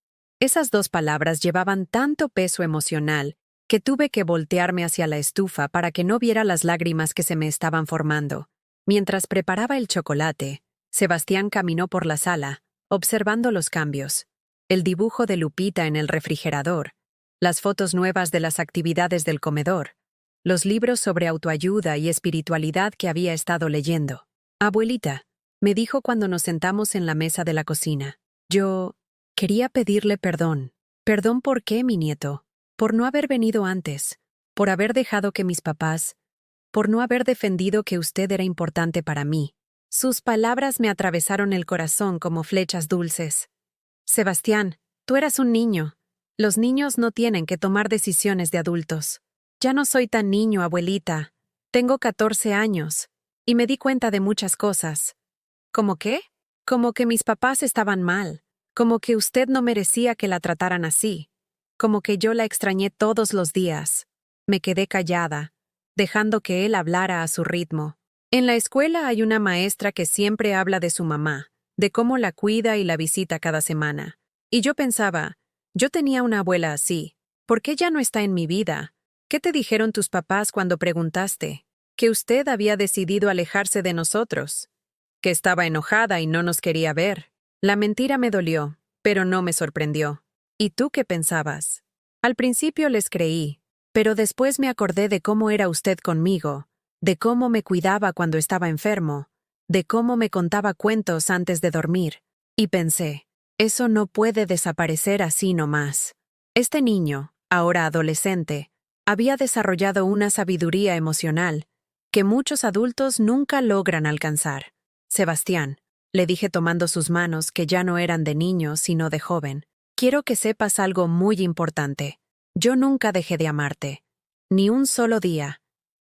Esas dos palabras llevaban tanto peso emocional que tuve que voltearme hacia la estufa para que no viera las lágrimas que se me estaban formando. Mientras preparaba el chocolate, Sebastián caminó por la sala, observando los cambios. El dibujo de Lupita en el refrigerador, las fotos nuevas de las actividades del comedor, los libros sobre autoayuda y espiritualidad que había estado leyendo. Abuelita, me dijo cuando nos sentamos en la mesa de la cocina. Yo quería pedirle perdón. ¿Perdón por qué, mi nieto? Por no haber venido antes, por haber dejado que mis papás, por no haber defendido que usted era importante para mí. Sus palabras me atravesaron el corazón como flechas dulces. Sebastián, tú eras un niño. Los niños no tienen que tomar decisiones de adultos. Ya no soy tan niño, abuelita. Tengo 14 años, y me di cuenta de muchas cosas. ¿Cómo qué? Como que mis papás estaban mal, como que usted no merecía que la trataran así, como que yo la extrañé todos los días. Me quedé callada, dejando que él hablara a su ritmo. En la escuela hay una maestra que siempre habla de su mamá, de cómo la cuida y la visita cada semana. Y yo pensaba, yo tenía una abuela así, ¿por qué ya no está en mi vida? ¿Qué te dijeron tus papás cuando preguntaste? Que usted había decidido alejarse de nosotros, que estaba enojada y no nos quería ver. La mentira me dolió, pero no me sorprendió. ¿Y tú qué pensabas? Al principio les creí, pero después me acordé de cómo era usted conmigo, de cómo me cuidaba cuando estaba enfermo, de cómo me contaba cuentos antes de dormir, y pensé, eso no puede desaparecer así nomás. Este niño, ahora adolescente, había desarrollado una sabiduría emocional que muchos adultos nunca logran alcanzar. Sebastián, le dije tomando sus manos que ya no eran de niño sino de joven, quiero que sepas algo muy importante. Yo nunca dejé de amarte, ni un solo día,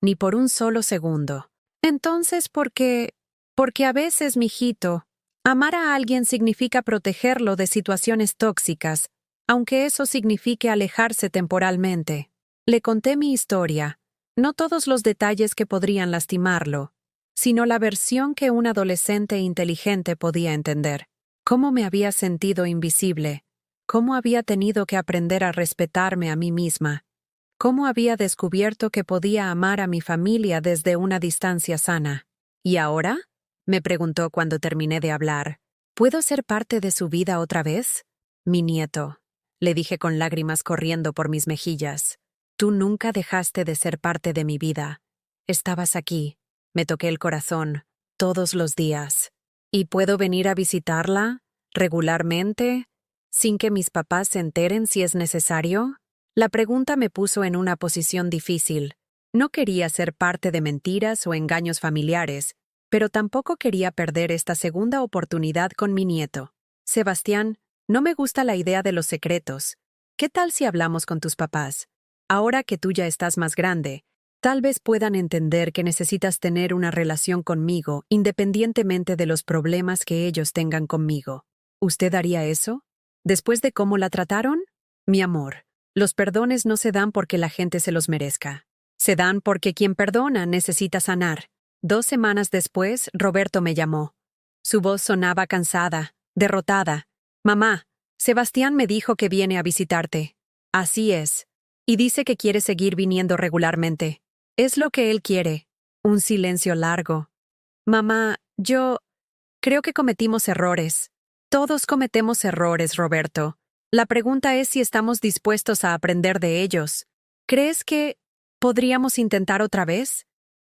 ni por un solo segundo. Entonces, ¿por qué? Porque a veces, mijito, amar a alguien significa protegerlo de situaciones tóxicas, aunque eso signifique alejarse temporalmente. Le conté mi historia, no todos los detalles que podrían lastimarlo, sino la versión que un adolescente inteligente podía entender. Cómo me había sentido invisible, cómo había tenido que aprender a respetarme a mí misma, cómo había descubierto que podía amar a mi familia desde una distancia sana. ¿Y ahora? Me preguntó cuando terminé de hablar. ¿Puedo ser parte de su vida otra vez? Mi nieto, le dije con lágrimas corriendo por mis mejillas. Tú nunca dejaste de ser parte de mi vida. Estabas aquí. Me toqué el corazón, todos los días. ¿Y puedo venir a visitarla, regularmente, sin que mis papás se enteren si es necesario? La pregunta me puso en una posición difícil. No quería ser parte de mentiras o engaños familiares, pero tampoco quería perder esta segunda oportunidad con mi nieto. Sebastián, no me gusta la idea de los secretos. ¿Qué tal si hablamos con tus papás? Ahora que tú ya estás más grande, tal vez puedan entender que necesitas tener una relación conmigo independientemente de los problemas que ellos tengan conmigo. ¿Usted haría eso? ¿Después de cómo la trataron? Mi amor, los perdones no se dan porque la gente se los merezca. Se dan porque quien perdona necesita sanar. 2 semanas después, Roberto me llamó. Su voz sonaba cansada, derrotada. Mamá, Sebastián me dijo que viene a visitarte. Así es. Y dice que quiere seguir viniendo regularmente. Es lo que él quiere. Un silencio largo. Mamá, yo creo que cometimos errores. Todos cometemos errores, Roberto. La pregunta es si estamos dispuestos a aprender de ellos. ¿Crees que podríamos intentar otra vez?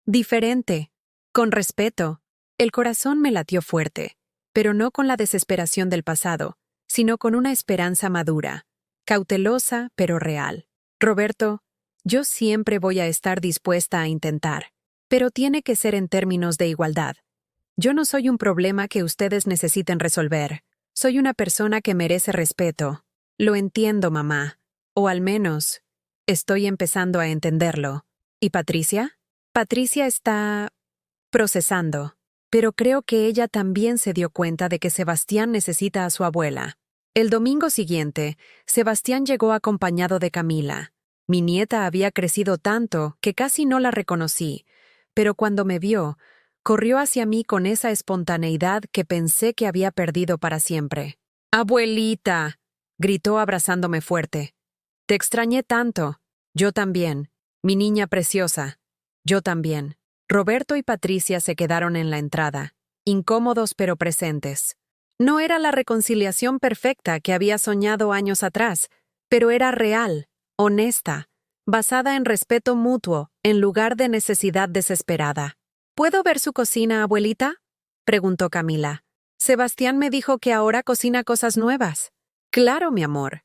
Diferente. Con respeto. El corazón me latió fuerte, pero no con la desesperación del pasado, sino con una esperanza madura, cautelosa pero real. Roberto, yo siempre voy a estar dispuesta a intentar, pero tiene que ser en términos de igualdad. Yo no soy un problema que ustedes necesiten resolver. Soy una persona que merece respeto. Lo entiendo, mamá. O al menos, estoy empezando a entenderlo. ¿Y Patricia? Patricia está procesando, pero creo que ella también se dio cuenta de que Sebastián necesita a su abuela. El domingo siguiente, Sebastián llegó acompañado de Camila. Mi nieta había crecido tanto que casi no la reconocí, pero cuando me vio, Corrió hacia mí con esa espontaneidad que pensé que había perdido para siempre. ¡Abuelita!, gritó abrazándome fuerte. Te extrañé tanto. Yo también. Mi niña preciosa. Yo también. Roberto y Patricia se quedaron en la entrada, incómodos pero presentes. No era la reconciliación perfecta que había soñado años atrás, pero era real, honesta, basada en respeto mutuo en lugar de necesidad desesperada. ¿Puedo ver su cocina, abuelita?, preguntó Camila. Sebastián me dijo que ahora cocina cosas nuevas. Claro, mi amor.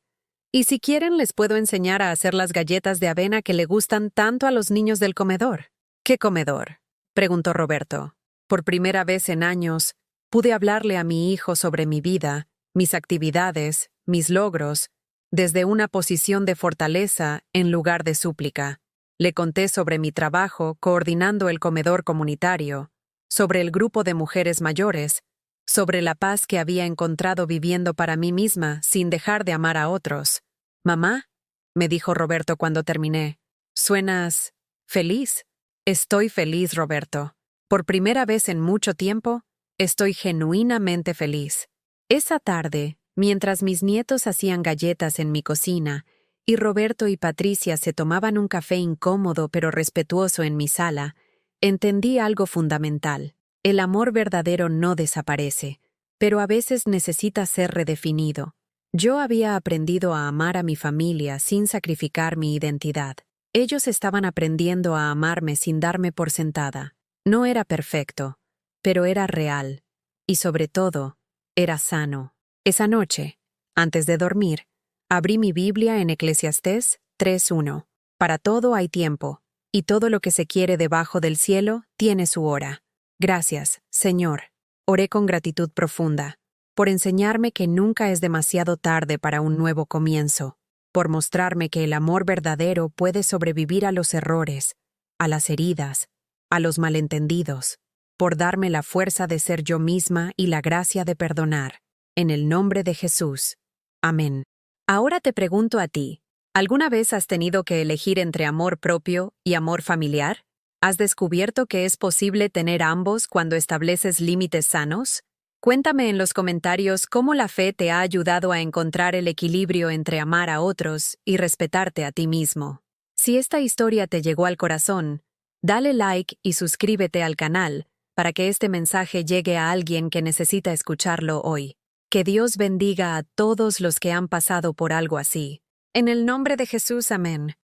Y si quieren les puedo enseñar a hacer las galletas de avena que le gustan tanto a los niños del comedor. ¿Qué comedor?, preguntó Roberto. Por primera vez en años, pude hablarle a mi hijo sobre mi vida, mis actividades, mis logros, desde una posición de fortaleza en lugar de súplica. Le conté sobre mi trabajo coordinando el comedor comunitario, sobre el grupo de mujeres mayores, sobre la paz que había encontrado viviendo para mí misma sin dejar de amar a otros. «Mamá», me dijo Roberto cuando terminé, «¿suenas feliz?» Estoy feliz, Roberto. Por primera vez en mucho tiempo, estoy genuinamente feliz. Esa tarde, mientras mis nietos hacían galletas en mi cocina y Roberto y Patricia se tomaban un café incómodo pero respetuoso en mi sala, entendí algo fundamental. El amor verdadero no desaparece, pero a veces necesita ser redefinido. Yo había aprendido a amar a mi familia sin sacrificar mi identidad. Ellos estaban aprendiendo a amarme sin darme por sentada. No era perfecto, pero era real. Y sobre todo, era sano. Esa noche, antes de dormir, abrí mi Biblia en Eclesiastés 3:1. Para todo hay tiempo, y todo lo que se quiere debajo del cielo tiene su hora. Gracias, Señor. Oré con gratitud profunda, por enseñarme que nunca es demasiado tarde para un nuevo comienzo, por mostrarme que el amor verdadero puede sobrevivir a los errores, a las heridas, a los malentendidos, por darme la fuerza de ser yo misma y la gracia de perdonar. En el nombre de Jesús. Amén. Ahora te pregunto a ti, ¿alguna vez has tenido que elegir entre amor propio y amor familiar? ¿Has descubierto que es posible tener ambos cuando estableces límites sanos? Cuéntame en los comentarios cómo la fe te ha ayudado a encontrar el equilibrio entre amar a otros y respetarte a ti mismo. Si esta historia te llegó al corazón, dale like y suscríbete al canal para que este mensaje llegue a alguien que necesita escucharlo hoy. Que Dios bendiga a todos los que han pasado por algo así. En el nombre de Jesús, amén.